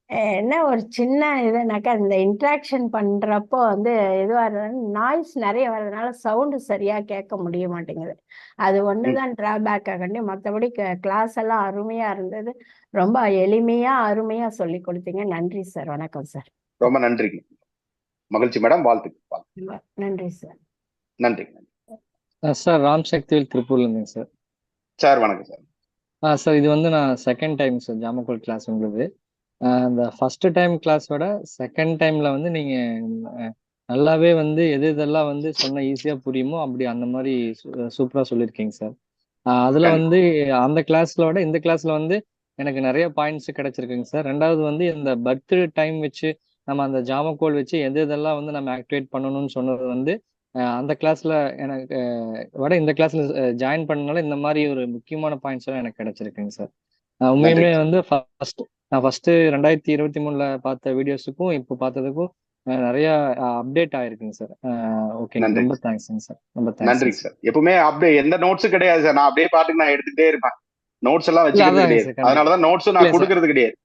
என்ன ஒரு சின்ன இதுனாக்கா இந்த இன்ட்ராக்ஷன் பண்றப்போ வந்து எதுவாக இருந்தாலும் நாய்ஸ் நிறைய வர்றதுனால சவுண்டு சரியா கேட்க முடிய மாட்டேங்குது. அது ஒண்ணுதான் டிராபேக் ஆகண்டி. மற்றபடி கிளாஸ் எல்லாம் அருமையா இருந்தது. ரொம்ப எளிமையா அருமையா சொல்லி கொடுத்தீங்க. நன்றி சார். வணக்கம் சார். ரொம்ப நன்றிங்க. மகிழ்ச்சி மேடம். வாழ்த்துக்கள். நன்றி சார். நன்றி. சார் ராம் சக்திவேல் திருப்பூர்ல இருந்தேங்க சார். சார் வணக்கம் சார். சார் இது வந்து நான் செகண்ட் டைம் சார் ஜாமக்கோல் கிளாஸ் உங்களுக்கு. இந்த ஃபர்ஸ்ட் டைம் கிளாஸோட செகண்ட் டைம்ல வந்து நீங்க நல்லாவே வந்து எது இதெல்லாம் வந்து சொன்ன ஈஸியா புரியுமோ அப்படி அந்த மாதிரி சூப்பரா சொல்லியிருக்கீங்க சார். அதுல வந்து அந்த கிளாஸ்லோட இந்த கிளாஸ்ல வந்து எனக்கு நிறைய பாயிண்ட்ஸ் கிடைச்சிருக்குங்க சார். ரெண்டாவது வந்து இந்த பர்த் டைம் வச்சு நம்ம அந்த ஜாமக்கோல் வச்சு எது இதெல்லாம் வந்து நம்ம ஆக்டிவேட் பண்ணணும்னு சொன்னது வந்து அந்த கிளாஸ்ல எனக்கு விட இந்த கிளாஸ்ல ஜாயின் பண்ணனால இந்த மாதிரி ஒரு முக்கியமான பாயிண்ட்ஸ் எல்லாம் எனக்கு கிடைச்சிருக்குங்க சார். உண்மையுமே வந்து நான் ஃபர்ஸ்ட் 2023 பார்த்த வீடியோஸுக்கும் இப்போ பார்த்ததுக்கும் நிறைய அப்டேட் ஆயிருக்குங்க சார். ஓகே, ரொம்ப தேங்க்ஸ்ங்க சார். ரொம்ப தேங்க்ஸ். நன்றிங்க சார். எப்பவுமே அப்படியே எந்த நோட்ஸும் கிடையாது சார். நான் அப்படியே பாட்டுக்கு நான் எடுத்துட்டே இருப்பேன். நோட்ஸ் எல்லாம் வச்சுக்கிறது கிடையாது. அதனாலதான் நோட்ஸும் நான் கொடுக்கறது கிடையாது.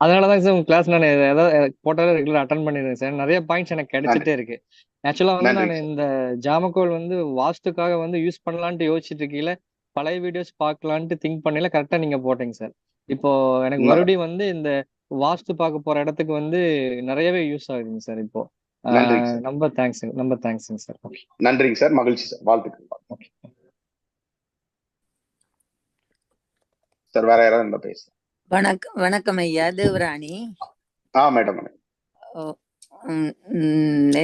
அதனாலதான் சார் உங்க கிளாஸ் நான் ஏதாவது போட்டாலும் ரெகுலர் அட்டன் பண்ணிடுறேன் சார். நிறைய பாயிண்ட்ஸ் எனக்கு கிடைச்சிட்டே இருக்கு. ஆக்சுவலா வந்து நான் இந்த ஜாமக்கோல் வந்து வாஸ்துக்காக வந்து யூஸ் பண்ணலான்ட்டு யோசிச்சுட்டு இருக்கீங்கள, பழைய வீடியோஸ் பார்க்கலான்ட்டு திங்க் பண்ணல, கரெக்டா நீங்க போட்டீங்க சார். இப்போ எனக்கு மறுபடியும் வந்து இந்த வாஸ்து பார்க்க போற இடத்துக்கு வந்து நிறையவே யூஸ் ஆகுதுங்க சார். இப்போ ரொம்ப தேங்க்ஸுங்க சார். ஓகே, நன்றிங்க சார். மகிழ்ச்சி சார். வாழ்த்துக்கள். Okay sir. வேற யாராவது இருந்தா பேச. வணக்கம் ஐயா. தேவராணி. மேடம்.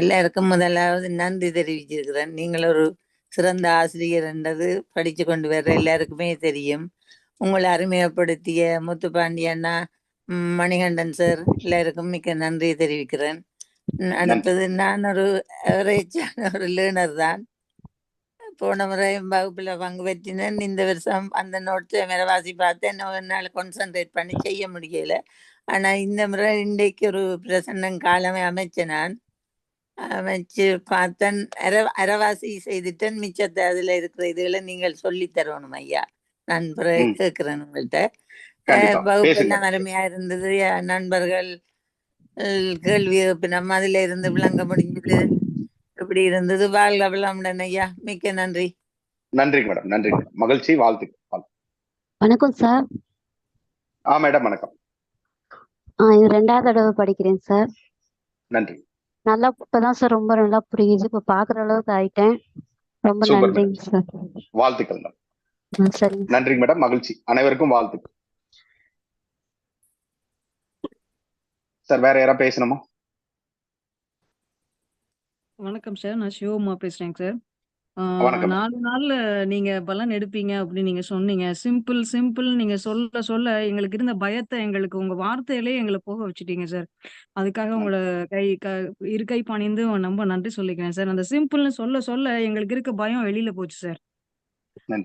எல்லாருக்கும் முதலாவது நன்றி தெரிவிச்சிருக்கிறேன். நீங்கள் ஒரு சிறந்த ஆசிரியர் என்றது படிச்சு கொண்டு வர்ற எல்லாருக்குமே தெரியும். உங்களை அறிமுகப்படுத்திய முத்துப்பாண்டி அண்ணா, மணிகண்டன் சார் எல்லாருக்கும் மிக்க நன்றி தெரிவிக்கிறேன். அடுத்தது நான் ஒரு அவரேஜான ஒரு லேர்னர் தான். போன முறை வகுப்புல பங்கு பெற்றினேன். இந்த வருஷம் அந்த நோட்ஸை மேலவாசி பார்த்தேன். என்னால் கான்சன்ட்ரேட் பண்ணி செய்ய முடியல. ஆனா இந்த முறை இன்றைக்கு ஒரு பிரசன்னம் காலமே அமைச்சேன். நான் அமைச்சு பார்த்தேன். அரைவாசி செய்துட்டேன். மிச்சத்தை அதுல இருக்கிற இதுகளை நீங்கள் சொல்லி தரணும் ஐயா. நான் பிறகு கேட்கிறேன் உங்கள்கிட்ட. வகுப்பு எல்லாம் அருமையா இருந்தது. நண்பர்கள் கேள்வி நம்ம அதுல இருந்து விளங்க முடிஞ்சது. எப்படி இருந்தது? வாழ்க வளமுடன் ஐயா. மிக்க நன்றி. நன்றி மேடம். நன்றி. மகிழ்ச்சி. வாழ்த்துக்கள். வணக்கம் சார். மேடம் வணக்கம். இது 2வது தடவை படிக்கிறேன் சார். நன்றி. நல்லா இப்பதான் சார் ரொம்ப நல்லா புரியுது. இப்ப பாக்குற அளவுக்கு ஆயிட்டேன். ரொம்ப நன்றிங்க சார். வாழ்த்துக்கள் மேடம். சரி, நன்றி மேடம். மகிழ்ச்சி. அனைவருக்கும் வாழ்த்துக்கள். சார் வேற யாராவது பேசணுமா? வணக்கம் சார். நான் சிவகுமா பேசுறேங்க சார். வணக்கம். 4 நாள்ல நீங்க பலன் எடுப்பீங்க அப்படின்னு நீங்க சொன்னீங்க. சிம்பிள் நீங்க சொல்ல எங்களுக்கு இருந்த பயத்தை எங்களுக்கு உங்க வார்த்தையிலே எங்களை போக வச்சுட்டீங்க சார். அதுக்காக உங்களோட இரு கை பணிந்து ரொம்ப நன்றி சொல்லிக்கிறேன் சார். அந்த சிம்பிள்னு சொல்ல எங்களுக்கு இருக்க பயம் வெளியில போச்சு சார்.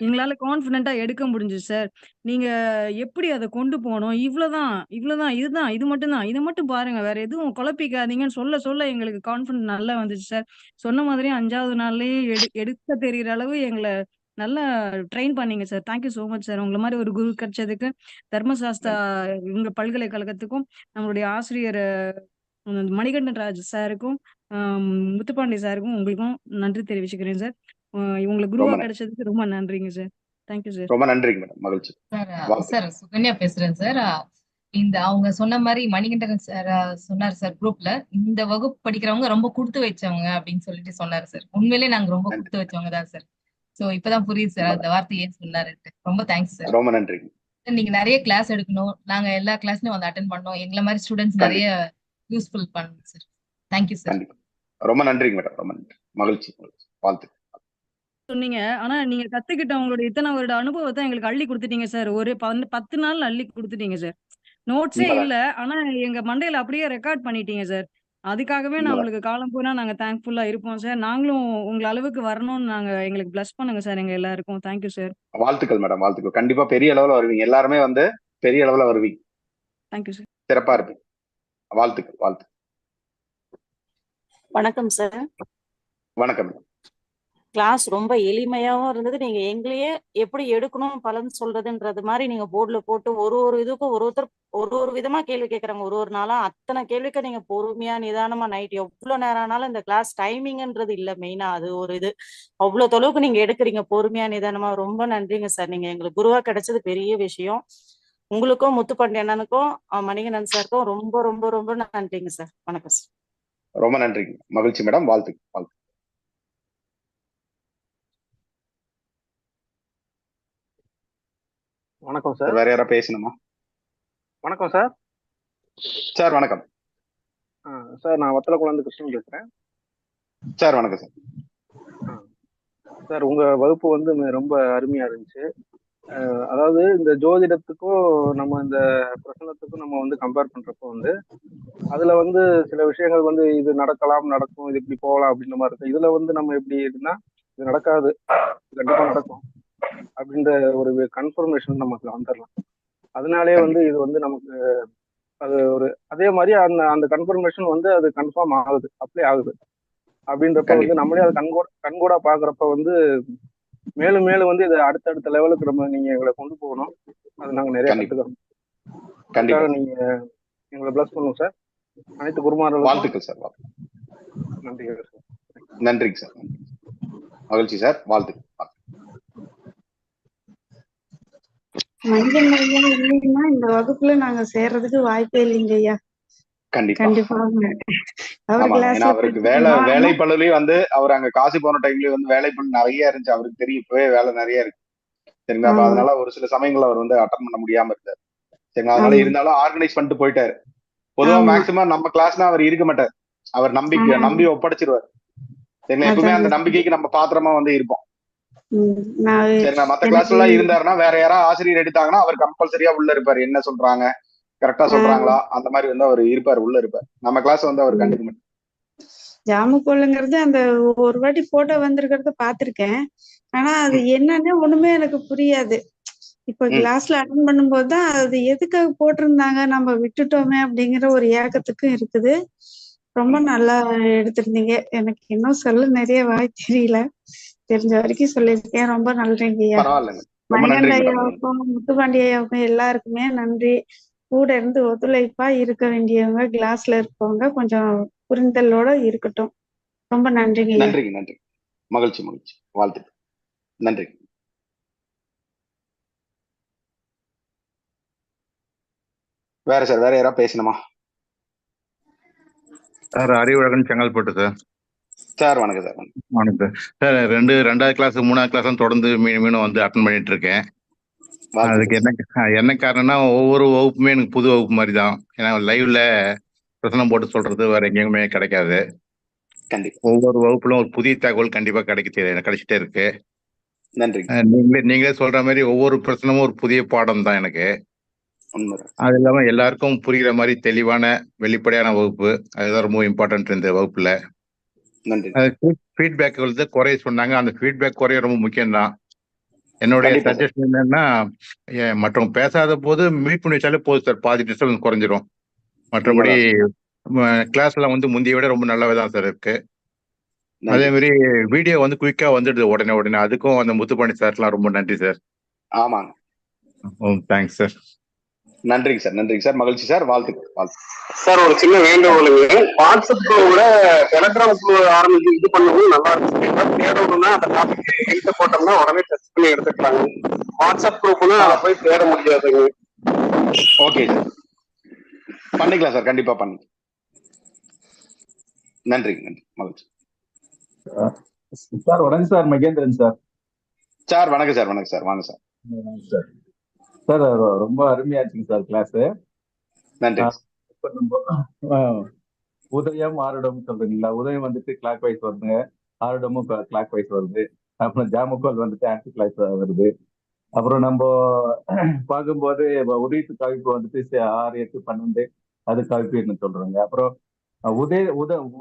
எங்களால கான்பிடென்ட்டா எடுக்க முடிஞ்சுது சார். நீங்க எப்படி அதை கொண்டு போகணும், இவ்வளவுதான் இது மட்டும்தான், இதை மட்டும் பாருங்க, வேற எதுவும் குழப்பிக்காதீங்கன்னு சொல்ல எங்களுக்கு கான்பிடன்ட் நல்லா வந்துச்சு சார். சொன்ன மாதிரி 5வது நாள்லயே எடுக்க தெரியற அளவு எங்களை நல்லா ட்ரெயின் பண்ணீங்க sir. Thank you so much sir. உங்களை மாதிரி ஒரு குரு கிடைச்சதுக்கு தர்மசாஸ்திரா எங்க பல்கலைக்கழகத்துக்கும் நம்மளுடைய ஆசிரியர் மணிகண்டன் ராஜ் சாருக்கும் முத்துப்பாண்டி சாருக்கும் உங்களுக்கும் நன்றி தெரிவிச்சுக்கிறேன் சார். உங்களுக்கு குருவா கிடைச்சதுக்கு ரொம்ப நன்றிங்க சார். Thank you sir. ரொம்ப நன்றிங்க மேடம். மகிழ்ச்சி. சார் சுகன்யா பேசுறேன் சார். இந்த அவங்க சொன்ன மாதிரி மணிகண்டன் சார் சொன்னார் சார் குரூப்ல, இந்த வகுப்பு படிக்கிறவங்க ரொம்ப கொடுத்து வச்சவங்க அப்படின்னு சொல்லிட்டு சொன்னாரு சார். உண்மையிலேயே நாங்க ரொம்ப கொடுத்து வச்சவங்க தான் சார். சோ இப்பதான் புரியுது சார் அந்த வார்த்தை ஏன் சொன்னாருன்ட்டு. ரொம்ப தேங்க்ஸ் சார். ரொம்ப நன்றி. நீங்க நிறைய கிளாஸ் எடுக்கணும். நாங்க எல்லா கிளாஸ்லயும் வந்து அட்டென்ட் பண்ணோம். எங்களை மாதிரி ஸ்டூடெண்ட்ஸ் நிறைய யூஸ்ஃபுல் பண்ணணும் சார். Thank you sir. ரொம்ப நன்றிங்க மேடம். ரொம்ப நன்றி. மகிழ்ச்சி. வாழ்த்து சொன்னீங்க. ஆனா நீங்க கத்துக்கிட்ட உங்களோட இத்தனை வருட அனுபவத்தை எங்களுக்கு அள்ளி கொடுத்துட்டீங்க சார். ஒரு 10 நாள் அள்ளி கொடுத்துட்டீங்க சார். நோட்ஸே இல்ல, ஆனா எங்க மண்டையில அப்படியே ரெக்கார்ட் பண்ணிட்டீங்க சார். அதுக்காகவே நான் உங்களுக்கு காலம் பூரா நாங்க தேங்க்ஃபுல்லா இருப்போம் சார். நாங்களும் உங்க அளவுக்கு வரணும்னு நாங்க எங்களுக்கு பிளஸ் பண்ணுங்க சார் எங்க எல்லாருக்கும். Thank you sir. வாழ்த்துக்கள் மேடம். வாழ்த்துக்கள். கண்டிப்பா பெரிய அளவுல வருவீங்க. எல்லாருமே வந்து பெரிய அளவுல வருவீங்க. Thank you sir. சிறப்பா இருப்பீங்க. வாழ்த்துக்கள். வணக்கம் சார். வணக்கம். கிளாஸ் ரொம்ப எளிமையாவும் இருந்தது. நீங்க எங்களையே எப்படி எடுக்கணும் பலன் சொல்றதுன்றது மாதிரி நீங்க போர்டுல போட்டு ஒரு இதுக்கும் ஒருத்தர் ஒரு விதமா கேள்வி கேட்கறாங்க. ஒரு நாளா அத்தனை கேள்விக்கு நீங்க பொறுமையா நிதானமா நைட் எவ்வளவு நேரம் ஆனாலும் இந்த கிளாஸ் டைமிங்ன்றது இல்ல. மெயினா அது ஒரு இது அவ்வளவு தொலைவுக்கு நீங்க எடுக்கிறீங்க பொறுமையா நிதானமா. ரொம்ப நன்றிங்க சார். நீங்க எங்களுக்கு குருவா கிடைச்சது பெரிய விஷயம். உங்களுக்கும் முத்துப்பாண்டி அண்ணனுக்கும் மணிகண்டன் சாருக்கும் ரொம்ப ரொம்ப ரொம்ப நன்றிங்க சார். வணக்கம் சார். ரொம்ப நன்றிங்க. மகிழ்ச்சி மேடம். வாழ்த்து. வணக்கம் சார். வேற யாரா பேசணுமா? வணக்கம் சார். சார் வணக்கம். சார் நான் வத்தலக்குளம் கிருஷ்ணன் பேசுறேன். சார் வணக்கம் சார். சார் உங்க வகுப்பு வந்து ரொம்ப அருமையா இருந்துச்சு. அதாவது இந்த ஜோதிடத்துக்கும் நம்ம இந்த பிரசனத்துக்கும் நம்ம வந்து கம்பேர் பண்றப்போ வந்து அதுல வந்து சில விஷயங்கள் வந்து இது நடக்கும், இது இப்படி போகலாம் அப்படின்ற மாதிரி இருக்கு. இதுல வந்து நம்ம எப்படி இருக்குன்னா இது நடக்காது, கண்டிப்பா நடக்கும் அப்படின்ற ஒரு கன்ஃபர்மேஷன் நமக்கு வந்துடலாம். அதனாலே வந்து இது வந்து நமக்கு அது ஒரு அதே மாதிரி அந்த கன்ஃபர்மேஷன் வந்து அது கன்ஃபார்ம் ஆகுது, அப்ளை ஆகுது அப்படின்றப்ப வந்து நம்மளே அதை கண்கூடா பாக்குறப்ப வந்து மேலும் மேலும் வந்து இதை அடுத்தடுத்த லெவலுக்கு நீங்க எங்களை கொண்டு போகணும். அது நாங்க நிறைய கத்துக்கிறோம். அதுக்காக நீங்க எங்களை பிளஸ் பண்ணுவோம் சார். அனைத்து குருமார்களுக்கும் வாழ்த்துக்கள் சார். நன்றிகள் சார். நன்றிங்க சார். மகிழ்ச்சி சார். வாழ்த்துக்கள். மனிதன் இல்லைன்னா இந்த வகுப்புல நாங்க சேர்றதுக்கு வாய்ப்பே இல்லைங்க ஐயா. கண்டிப்பா அவருக்கு வேலை பழுலையும் வந்து அவர் அங்க காசு போன டைம்லயும் வந்து வேலை பழு நிறைய இருந்துச்சு. அவருக்கு தெரியும் இப்பவே வேலை நிறைய இருக்கு சரிங்களா. அப்ப அதனால ஒரு சில சமயங்கள் அவர் வந்து அட்டன் பண்ண முடியாம இருந்தார் சரிங்களா. அதனால இருந்தாலும் ஆர்கனைஸ் பண்ணிட்டு போயிட்டாரு. பொதுவா மேக்சிமம் நம்ம கிளாஸ்னா அவர் இருக்க மாட்டார். அவர் நம்பி ஒப்படைச்சிருவார் சரிங்களா. எப்பவுமே அந்த நம்பிக்கைக்கு நம்ம பாத்திரமா வந்து இருப்போம் சரிங்களா. மத்த கிளாஸ்ல எல்லாம் இருந்தாருன்னா வேற யாராவது ஆசிரியர் எடுத்தாங்கன்னா அவர் கம்பல்சரியா உள்ள இருப்பாரு. என்ன சொல்றாங்க, கரெக்டா சொல்றாங்களா, அந்த மாதிரி வந்து அவர் இருப்பாரு, உள்ள இருப்பாரு. நம்ம கிளாஸ் வந்து அவர் கண்டுக்க மாட்டார். ஜாமக்கோல்ங்கிறது அந்த ஒரு வாட்டி போட்டோ வந்திருக்கிறத பாத்திருக்கேன். ஆனா அது என்னன்னு ஒண்ணுமே எனக்கு புரியாது. இப்ப கிளாஸ்ல அட்டன் பண்ணும்போது தான் அது எதுக்காக போட்டிருந்தாங்க, நம்ம விட்டுட்டோமே அப்படிங்கிற ஒரு ஏக்கத்துக்கும் இருக்குது. ரொம்ப நல்லா எடுத்திருந்தீங்க. எனக்கு இன்னும் சொல்ல நிறைய வாய் தெரியல, தெரிஞ்ச வரைக்கும் சொல்லியிருக்கேன். ரொம்ப நன்றிங்க ஐயா. மணிகண்ட ஐயாவுக்கும் முத்துப்பாண்டி ஐயாவுக்கும் எல்லாருக்குமே நன்றி. கூட இருந்து ஒத்துழைப்பா இருக்க வேண்டியவங்க, கிளாஸ்ல இருக்கவங்க கொஞ்சம் புரிதலோட இருக்கட்டும். ரொம்ப நன்றிங்க ஐயா. நன்றி. மகிழ்ச்சி. வாழ்த்து. நன்றி. வேற சார், வேற யாராவது பேசணுமா? Sir Arivazhagan Chengalpattu sir. Sir வணக்கம் சார். வணக்கம் சார். ரெண்டாவது கிளாஸ் 3வது கிளாஸும் தொடர்ந்து மீண்டும் வந்து அட்டன் பண்ணிட்டு இருக்கேன். அதுக்கு என்ன காரணம்னா ஒவ்வொரு வகுப்புமே எனக்கு புது வகுப்பு மாதிரி தான். ஏன்னா லைவ்ல பிரசனம் போட்டு சொல்றது வேற எங்கேயுமே கிடைக்காது. ஒவ்வொரு வகுப்புலும் ஒரு புதிய தகவல் கண்டிப்பா கிடைச்சிட்டே இருக்கு. நன்றி. நீங்களே சொல்ற மாதிரி ஒவ்வொரு பிரச்சனமும் ஒரு புதிய பாடம் தான் எனக்கு. அது இல்லாம எல்லாருக்கும் புரிகிற மாதிரி தெளிவான வெளிப்படையான வகுப்பு, அதுதான் ரொம்ப இம்பார்ட்டன்ட் இந்த வகுப்புல. ஃபீட்பேக் வந்து குறைய சொன்னாங்க. அந்த ஃபீட்பேக் குறைய ரொம்ப முக்கியம் தான். என்னுடைய சஜஷன் என்னன்னா, மற்றவங்க பேசாத போது மீட் பண்ணி வச்சாலே போதும் சார், பாதி டிஸ்டர்பன்ஸ் குறைஞ்சிரும். மற்றபடி கிளாஸ்ல வந்து முந்தைய விட ரொம்ப நல்லாவே தான் சார் இருக்கு. அதே மாதிரி வீடியோ வந்து குயிக்கா வந்துடுது உடனே. அதுக்கும் அந்த முத்துப்பாண்டி சார்லாம் ரொம்ப நன்றி சார். ஆமாங்க. Thanks sir. நன்றிங்க சார். மகிழ்ச்சி சார். வாழ்த்துக்கள். சார் ஒரு சின்ன வேண்டுகோளுங்க, வாட்ஸ்அப் குரூப்ல டெலிகிராம் ஆரம்பிச்சு இது பண்ணவும் நல்லா இருக்கு. தேடணும்னா அந்த டாபிக் எங்க போட்டோம்னா உடனே டெஸ்ட் பண்ணி எடுத்துக்கலாங்க. வாட்ஸ்அப் குரூப்னா அதை போய் தேட முடியாதுங்க. ஓகே சார், பண்ணிக்கலாம் சார், கண்டிப்பா பண்ணி. நன்றி. மகிழ்ச்சி சார். வணக்கம் சார். மகேந்திரன் சார். சார் வணக்கம் சார். வாங்க சார். சார் ரொம்ப அருமையா இருக்குங்க சார் கிளாஸ். நன்றி. உதயம் ஆருடம் சொல்றீங்களா? உதயம் வந்துட்டு கிளாக் வைஸ் வருதுங்க, ஆருடமும் கிளாக் வைஸ் வருது. அப்புறம் ஜாமக்கோல் வந்துட்டு ஆன்டி கிளாக் வருது. அப்புறம் நம்ம பார்க்கும்போது உதயத்து கவிப்பு வந்துட்டு 6, 8, 12 அது கவிப்புன்னு சொல்றாங்க. அப்புறம்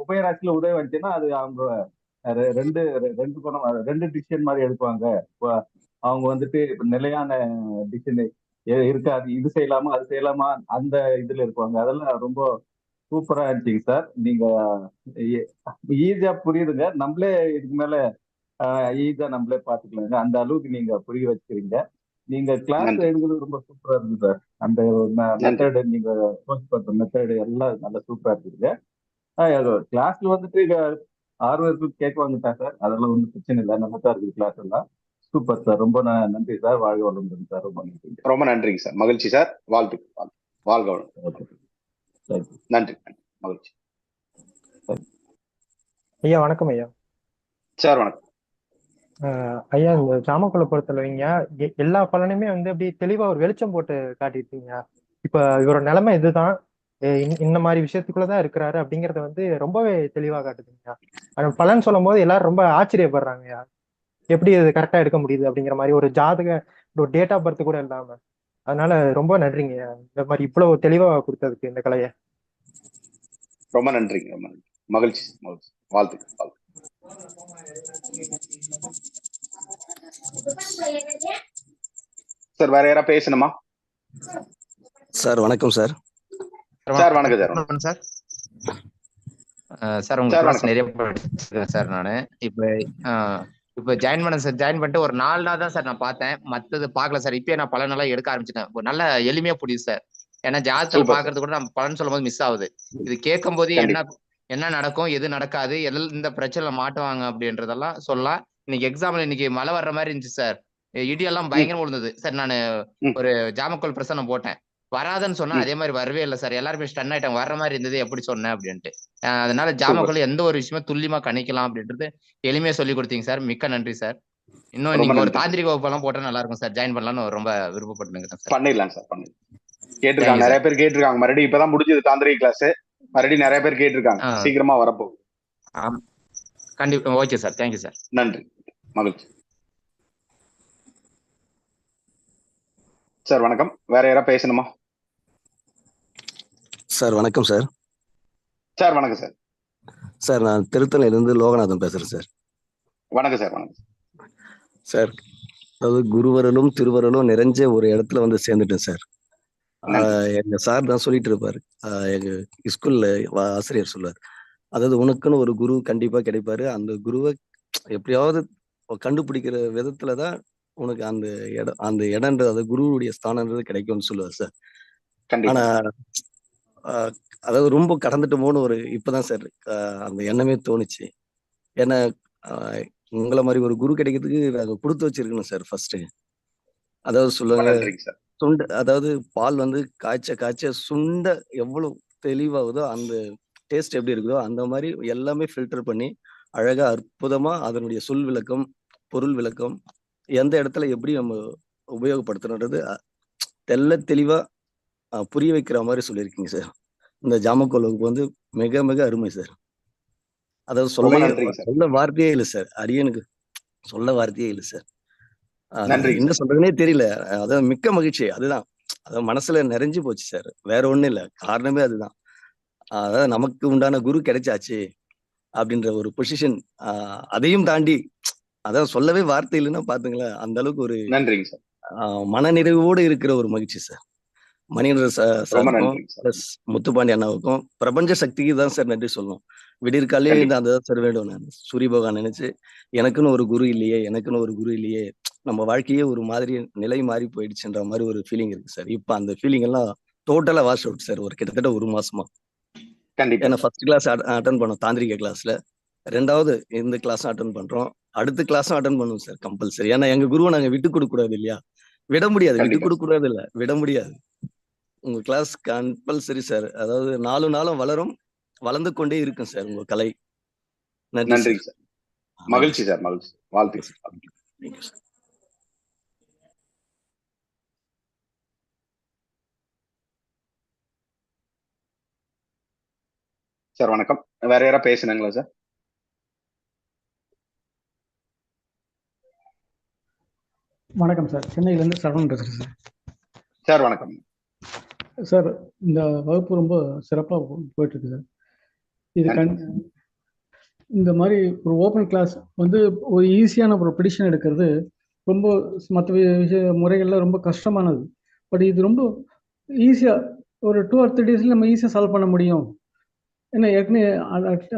உபயராசியில உதயம் வந்துச்சுன்னா அது அவங்க ரெண்டு டிசிஷன் மாதிரி எடுப்பாங்க. அவங்க வந்துட்டு நிலையான டிசிஷன் இருக்காது, இது செய்யலாமா அது செய்யலாமா அந்த இதுல இருப்பாங்க. அதெல்லாம் ரொம்ப சூப்பரா இருந்துச்சுங்க சார். நீங்க ஈஸியா புரியுதுங்க. நம்மளே இதுக்கு மேல ஈஸியா நம்மளே பாத்துக்கலாங்க. அந்த அளவுக்கு நீங்க புரிய வச்சுக்கிறீங்க. நீங்க கிளாஸ் நன்றி எடுக்கிறது ரொம்ப சூப்பரா இருக்கு சார். அந்த நன்றி மெத்தடு நீங்க கோச் பண்ற மெத்தடு எல்லாம் நல்லா சூப்பரா இருக்குது. கிளாஸ்ல வந்துட்டு ஆர்வம் கேட்குவாங்க சார், அதெல்லாம் ஒன்றும் பிரச்சனை இல்லை. நல்லா தான் இருக்குது கிளாஸ் எல்லாம். சூப்பர் சார், ரொம்ப நன்றி சார். வாழ்க வளமுடன் சார். ரொம்ப நன்றி. ரொம்ப நன்றிங்க சார். மகிழ்ச்சி சார். வாழ்த்துக்கள். வாழ்க வளமுடன். Okay sir. நன்றி மகிழ்ச்சி. ஐயா வணக்கம் ஐயா. சார் வணக்கம். ஐயா இந்த ஜாமக்குள்ள பொறுத்தளவைங்க எல்லா பலனுமே வந்து அப்படியே தெளிவா ஒரு வெளிச்சம் போட்டு காட்டிட்டீங்க. இப்ப இவரோட நிலைமை இதுதான், இந்த மாதிரி விஷயத்துக்குள்ளதான் இருக்கிறாரு அப்படிங்கறத வந்து ரொம்பவே தெளிவா காட்டுதுங்க. ஆனா பலன் சொல்லும் போது எல்லாரும் ரொம்ப ஆச்சரியப்படுறாங்கய்யா, எப்படி இது கரெக்டா எடுக்க முடியுது அப்படிங்கிற மாதிரி ஒரு ஜாதக ஒரு டேட் ஆஃப் பர்த் கூட இல்லாம. அதனால ரொம்ப நன்றிங்க இந்த மாதிரி இவ்வளவு தெளிவா கொடுத்ததுக்கு இந்த கலையை. ரொம்ப நன்றிங்க. ரொம்ப நன்றி. மகிழ்ச்சி மகிழ்ச்சி. வாழ்த்துக்கள். சார் வேற யாரா பேசணுமா? சார் வணக்கம் சார். சார் வணக்கம் சார். வணக்கம் சார். சார் உங்க கிளாஸ் நிறைய படிச்சிருக்கேன் சார். நானு இப்போ ஜாயின் பண்ண சார். ஜாயின் பண்ணிட்டு ஒரு 4 நாள் தான் சார் நான் பார்த்தேன், மற்றது பார்க்கல சார். இப்பயே நான் பல நாளாக எடுக்க ஆரம்பிச்சிட்டேன். ஒரு நல்ல எளிமையா புரியுது சார். ஏன்னா ஜாதகத்தில் பார்க்கறது கூட நம்ம பலன் சொல்லும் போது மிஸ் ஆகுது. இது கேட்கும் போது என்ன நடக்கும், எது நடக்காது, இந்த பிரச்சனை மாட்டுவாங்க அப்படின்றதெல்லாம் சொல்லலாம். இன்னைக்கு எக்ஸாம்ல இன்னைக்கு மழை வர்ற மாதிரி இருந்துச்சு சார். இடியெல்லாம் பயங்கரமா விழுந்தது சார். நான் ஒரு ஜாமக்கோல் பிரசனம் போட்டேன், வராதுன்னு சொன்னா அதே மாதிரி வரவே இல்லை சார். எல்லாருமே ஸ்டன் ஆயிட்டாங்க, வர்ற மாதிரி இருந்தது எப்படி சொன்னேன் அப்படின்ட்டு. அதனால ஜாமக்கோல் எந்த ஒரு விஷயமே துல்லியமா கணிக்கலாம் அப்படின்றது எளிமையா சொல்லி கொடுத்தீங்க சார். மிக்க நன்றி சார். இன்னும் நீங்க ஒரு தாந்திரிக வகுப்பெல்லாம் போட்டா நல்லா இருக்கும் சார். ஜாயின் பண்ணலாம்னு ரொம்ப விருப்பப்பட்டுங்க சார். பண்ணிடலாம் சார். கேட்டிருக்காங்க, நிறைய பேர் கேட்டிருக்காங்க. மறுபடியும் இப்பதான் முடிஞ்சது தாந்திரிக கிளாஸ். மறுபடியும் நிறைய பேர் கேட்டிருக்காங்க, சீக்கிரமா வரப்போகுது. கண்டிப்பா. Okay sir. Thank you sir. நன்றி மகிழ்ச்சி. சார் வணக்கம். வேற யாரா பேசணுமா? சார் வணக்கம் சார். சார் வணக்கம் சார். சார் நான் திருத்தணிலிருந்து லோகநாதன் பேசுறேன் சார். வணக்கம் சார். வணக்கம் சார். அதாவது குருவரலும் திருவரலும் நிறைஞ்ச ஒரு இடத்துல வந்து சேர்ந்துட்டேன் சார். எங்க சார் தான் சொல்லிட்டு இருப்பாரு, எங்க ஸ்கூல்ல ஆசிரியர் சொல்லுவார், அதாவது உனக்குன்னு ஒரு குரு கண்டிப்பா கிடைப்பாரு, அந்த குருவை எப்படியாவது கண்டுபிடிக்கிற விதத்துலதான் உனக்கு அந்த இடம்ன்றது, அது குருவுடைய ஸ்தானன்றது கிடைக்கும்னு சொல்லுவார் சார். ஆனா அதாவது ரொம்ப கடந்துட்டு போன இப்பதான் சார் அந்த எண்ணமே தோணுச்சு. ஏன்னா உங்களை மாதிரி ஒரு குரு கிடைக்கிறதுக்கு நாங்க கொடுத்து வச்சிருக்கணும் சார் ஃபர்ஸ்ட். அதாவது சொல்லுவாங்க சுண்ட, அதாவது பால் வந்து காய்ச்ச சுண்ட எவ்வளவு தெளிவாகுதோ, அந்த டேஸ்ட் எப்படி இருக்குதோ அந்த மாதிரி எல்லாமே ஃபில்டர் பண்ணி அழகா அற்புதமா அதனுடைய சொல் விளக்கம், பொருள் விளக்கம், எந்த இடத்துல எப்படி நம்ம உபயோகப்படுத்தணுன்றது தெளிவா புரிய வைக்கிற மாதிரி சொல்லியிருக்கீங்க சார். இந்த ஜாமக்கோலுக்கு வந்து மிக மிக அருமை சார். அதாவது சொல்ல வார்த்தையே இல்லை சார். அரியனுக்கு சொல்ல வார்த்தையே இல்லை சார். என்ன சொல்றதுன்னே தெரியல. அதாவது மிக்க மகிழ்ச்சி. அதுதான், அதாவது மனசுல நிறைஞ்சு போச்சு சார். வேற ஒண்ணும் இல்லை, காரணமே அதுதான். அதாவது நமக்கு உண்டான குரு கிடைச்சாச்சு அப்படின்ற ஒரு பொசிஷன். அதையும் தாண்டி அதாவது சொல்லவே வார்த்தை இல்லைன்னா பாத்துங்களேன், அந்த அளவுக்கு ஒரு மனநிறைவோடு இருக்கிற ஒரு மகிழ்ச்சி சார். மணிகண்டன் சாருக்கும் பிளஸ் முத்துப்பாண்டி அண்ணாவுக்கும் பிரபஞ்ச சக்திக்கு தான் சார் நன்றி சொல்லணும். விடியற்காலே அந்த சார் வேண்டும். நான் சூரிய பகவான் நினைச்சு எனக்குன்னு ஒரு குரு இல்லையே, நம்ம வாழ்க்கையே ஒரு மாதிரி நிலை மாறி போயிடுச்சுன்ற மாதிரி ஒரு ஃபீலிங் இருக்கு சார். இப்ப அந்த ஃபீலிங் எல்லாம் டோட்டலா வாஷ் அவுட் சார். ஒரு கிட்டத்தட்ட 1 மாசமா. ஏன்னா ஃபர்ஸ்ட் கிளாஸ் அட்டன் பண்ணோம் தாந்திரிக கிளாஸ்ல, 2வது இந்த கிளாஸ் அட்டன் பண்றோம், அடுத்த கிளாஸும் அட்டன் பண்ணுவோம் சார் கம்பல்சரி. ஏன்னா எங்க குருவை நாங்க விட்டு கொடுக்க கூடாது இல்லையா, விட முடியாது, விட்டு கொடுக்க கூடாது இல்ல, விட முடியாது. உங்க கிளாஸ் கம்பல்சரி சார். அதாவது 4 நாளும் வளர்ந்து கொண்டே இருக்கும் சார் உங்க கலை. நன்றி சார். மகிழ்ச்சி சார். மகிழ்ச்சி. வாழ்த்துக்கள். சார் வணக்கம். வேற யாரா பேசுனாங்களா சார்? வணக்கம் சார். சென்னையிலேருந்து சரவணன் பேசுகிறேன் சார். சார் வணக்கம் சார். இந்த வகுப்பு ரொம்ப சிறப்பாக போயிட்டுருக்கு சார். இது இந்த மாதிரி ஒரு ஓப்பன் கிளாஸ் வந்து ஒரு ஈஸியான ஒரு ப்ரெடிக்ஷன் எடுக்கிறது ரொம்ப மற்ற முறைகளில் ரொம்ப கஷ்டமானது. பட் இது ரொம்ப ஈஸியாக ஒரு 2 or 3 days நம்ம ஈஸியாக சால்வ் பண்ண முடியும். ஏன்னா ஏற்கனவே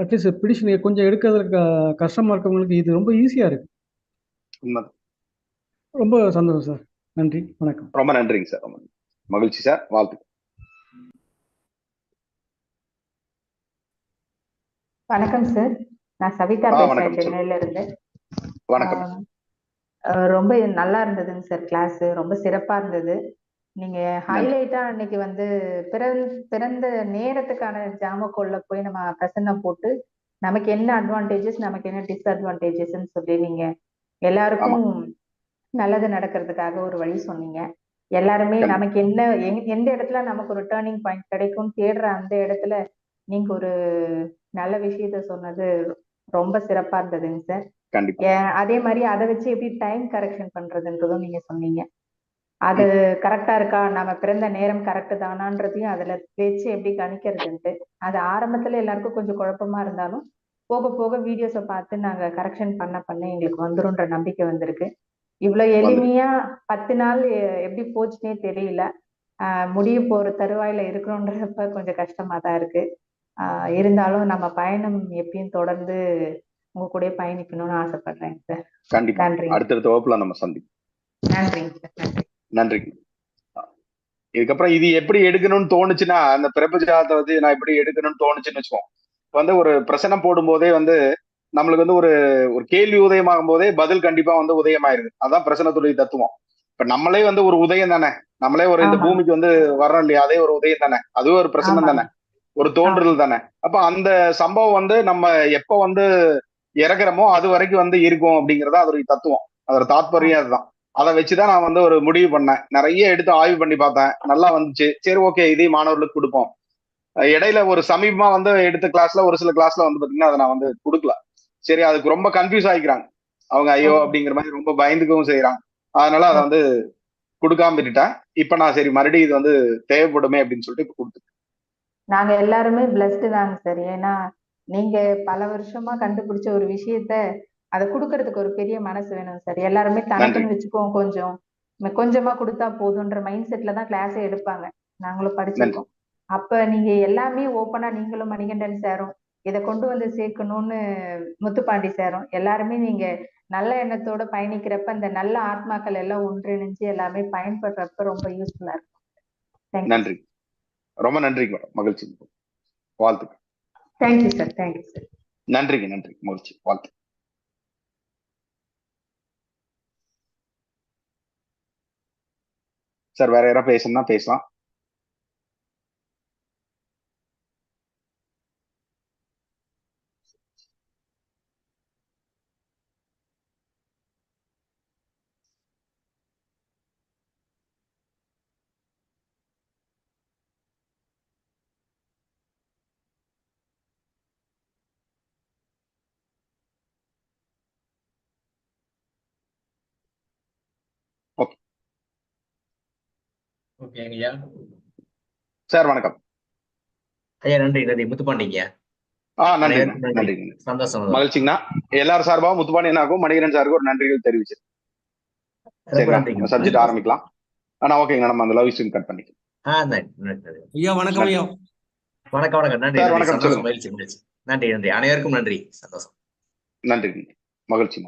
அட்லீஸ்ட் பிடிஷன் கொஞ்சம் எடுக்கிறதுக்கு கஷ்டமா இருக்கவங்களுக்கு இது ரொம்ப ஈஸியா இருக்கு. உண்மைதான். ரொம்ப சந்தோஷம் சார். நன்றி, வணக்கம். ரொம்ப நன்றிங்க சார். ரொம்ப மகிழ்ச்சி சார். வாழ்த்து. வணக்கம் சார். நான் சவிதா பேசுறேன் வணக்கம். சென்னையில இருந்து. வணக்கம். ரொம்ப நல்லா இருந்ததுங்க சார் கிளாஸ். ரொம்ப சிறப்பா இருந்தது. நீங்க ஹைலைட்டா அன்னைக்கு வந்து பிறந்த நேரத்துக்கான ஜாமக்கோல்ல போய் நம்ம பிரசன்னம் போட்டு நமக்கு என்ன அட்வான்டேஜஸ் நமக்கு என்ன டிஸ்அட்வான்டேஜஸ்ன்னு சொல்லி நீங்க எல்லாருக்கும் நல்லது நடக்கிறதுக்காக ஒரு வழி சொன்னீங்க. எல்லாருமே நமக்கு என்ன எந்த இடத்துல நமக்கு ஒரு டேர்னிங் பாயிண்ட் கிடைக்கும் தேடுற அந்த இடத்துல நீங்க ஒரு நல்ல விஷயத்த சொன்னது ரொம்ப சிறப்பா இருந்ததுங்க சார். அதே மாதிரி அதை வச்சு எப்படி டைம் கரெக்ஷன் பண்றதுன்றதும் நீங்க சொன்னீங்க. அது கரெக்டா இருக்கா, நம்ம பிறந்த நேரம் கரெக்டு தானான்றதையும் அதுல வச்சு எப்படி கணிக்கிறதுன்ட்டு. அது ஆரம்பத்துல எல்லாருக்கும் கொஞ்சம் குழப்பமா இருந்தாலும் போக போக வீடியோஸை பார்த்து நாங்க கரெக்ஷன் பண்ண எங்களுக்கு வந்துரும்ன்ற நம்பிக்கை வந்திருக்கு. இவ்வளவு எளிமையா 10 நாள் எப்படி போச்சுன்னே தெரியல. முடிய போற தருவாயில இருக்கணும்ன்றப்ப கொஞ்சம் கஷ்டமா தான் இருக்கு. இருந்தாலும் நம்ம பயணம் எப்பயும் தொடர்ந்து உங்க கூட பயணிக்கணும்னு ஆசைப்படுறேங்க சார். கண்டிப்பா. அடுத்தடுத்த வகுப்புல நம்ம சந்திப்போம். நன்றிங்க சார். நன்றி. இதுக்கப்புறம் இது எப்படி எடுக்கணும்னு தோணுச்சுன்னா, அந்த பிறப்பு ஜாதகத்தை வந்து நான் எப்படி எடுக்கணும்னு தோணுச்சுன்னு வச்சுக்கோம். வந்து ஒரு பிரசனம் போடும் போதே வந்து நம்மளுக்கு வந்து ஒரு ஒரு கேள்வி உதயமாகும் போதே பதில் கண்டிப்பா வந்து உதயமாயிருது. அதான் பிரசனத்துடைய தத்துவம். இப்ப நம்மளே வந்து ஒரு உதயம் தானே, நம்மளே ஒரு இந்த பூமிக்கு வந்து வர்றோம் இல்லையா, அதே ஒரு உதயம் தானே, அதுவும் ஒரு பிரசனம் தானே, ஒரு தோன்றுதல் தானே. அப்ப அந்த சம்பவம் வந்து நம்ம எப்ப வந்து இறக்குறோமோ அது வரைக்கும் வந்து இருக்கும் அப்படிங்கறத அதோடைய தத்துவம், அதோட தாத்பரியம் அதுதான். அதை வச்சுதான் நான் வந்து ஒரு முடிவு பண்ணேன். நிறைய எடுத்து ஆய்வு பண்ணி பார்த்தேன், நல்லா வந்துச்சு. சரி, ஓகே, இதையும் மாணவர்களுக்கு கொடுப்போம். இடையில ஒரு சமீபமா வந்து எடுத்த கிளாஸ்ல ஒரு சில கிளாஸ்ல வந்து பாத்தீங்கன்னா அதை நான் வந்து கொடுக்கல. சரி, அதுக்கு ரொம்ப கன்ஃபியூஸ் ஆகிக்கிறாங்க அவங்க, ஐயோ அப்படிங்கிற மாதிரி ரொம்ப பயந்துக்கவும் செய்யறாங்க. அதனால அதை வந்து கொடுக்காம விட்டுட்டேன். இப்ப நான் சரி மறுபடியும் இது வந்து தேவைப்படுமே அப்படின்னு சொல்லிட்டு இப்ப கொடுத்துட்டேன். நாங்க எல்லாருமே பிளஸ்டு தாங்க சார். ஏன்னா நீங்க பல வருஷமா கண்டுபிடிச்ச ஒரு விஷயத்த அதை கொடுக்கறதுக்கு ஒரு பெரிய மனசு வேணும் சார். எல்லாருமே தனக்குன்னு வச்சுக்கோம், கொஞ்சமா கொடுத்தா போதுன்ற மைண்ட் செட்ல தான் கிளாஸே எடுப்பாங்க. நாங்களும் படிச்சிருக்கோம். அப்ப நீங்க எல்லாமே ஓப்பனா நீங்களும் மணிகண்டன் சாரும் இதை கொண்டு வந்து சேர்க்கணும்னு முத்துப்பாண்டி சாரும் எல்லாருமே நீங்க நல்ல எண்ணத்தோட பயணிக்கிறப்ப இந்த நல்ல ஆத்மாக்கள் எல்லாம் ஒன்றிணைஞ்சு எல்லாமே பயன்படுறப்ப ரொம்ப யூஸ்ஃபுல்லா இருக்கும். நன்றி, ரொம்ப நன்றிங்க மேடம். மகிழ்ச்சி, வாழ்த்து. Thank you sir. Thank you sir. நன்றிங்க, நன்றி, மகிழ்ச்சி, வாழ்த்து. சார் வேற யாராவது பேசணும்னா பேசலாம். ஓகே ஐயா. சார் வணக்கம் ஐயா. நன்றி நன்றி முத்துப்பாண்டிங்க. நன்றி, சந்தோஷம், மகிழ்ச்சிங்கண்ணா. எல்லாரும் சார்பாகவும் முத்துப்பாண்டியனாகவும் மணிகரன் சாருக்கு ஒரு நன்றிகள் தெரிவிச்சு சப்ஜெக்ட் ஆரம்பிக்கலாம். ஓகேங்க, நம்ம அந்த லவ் ஸ்ட்ரீம் கட் பண்ணிக்கலாம். ஐயா வணக்கம். ஐயா வணக்கம். வணக்கம். நன்றி. வணக்கம். மகிழ்ச்சி. நன்றி நன்றி. அனைவருக்கும் நன்றி. சந்தோஷம். நன்றி, மகிழ்ச்சி.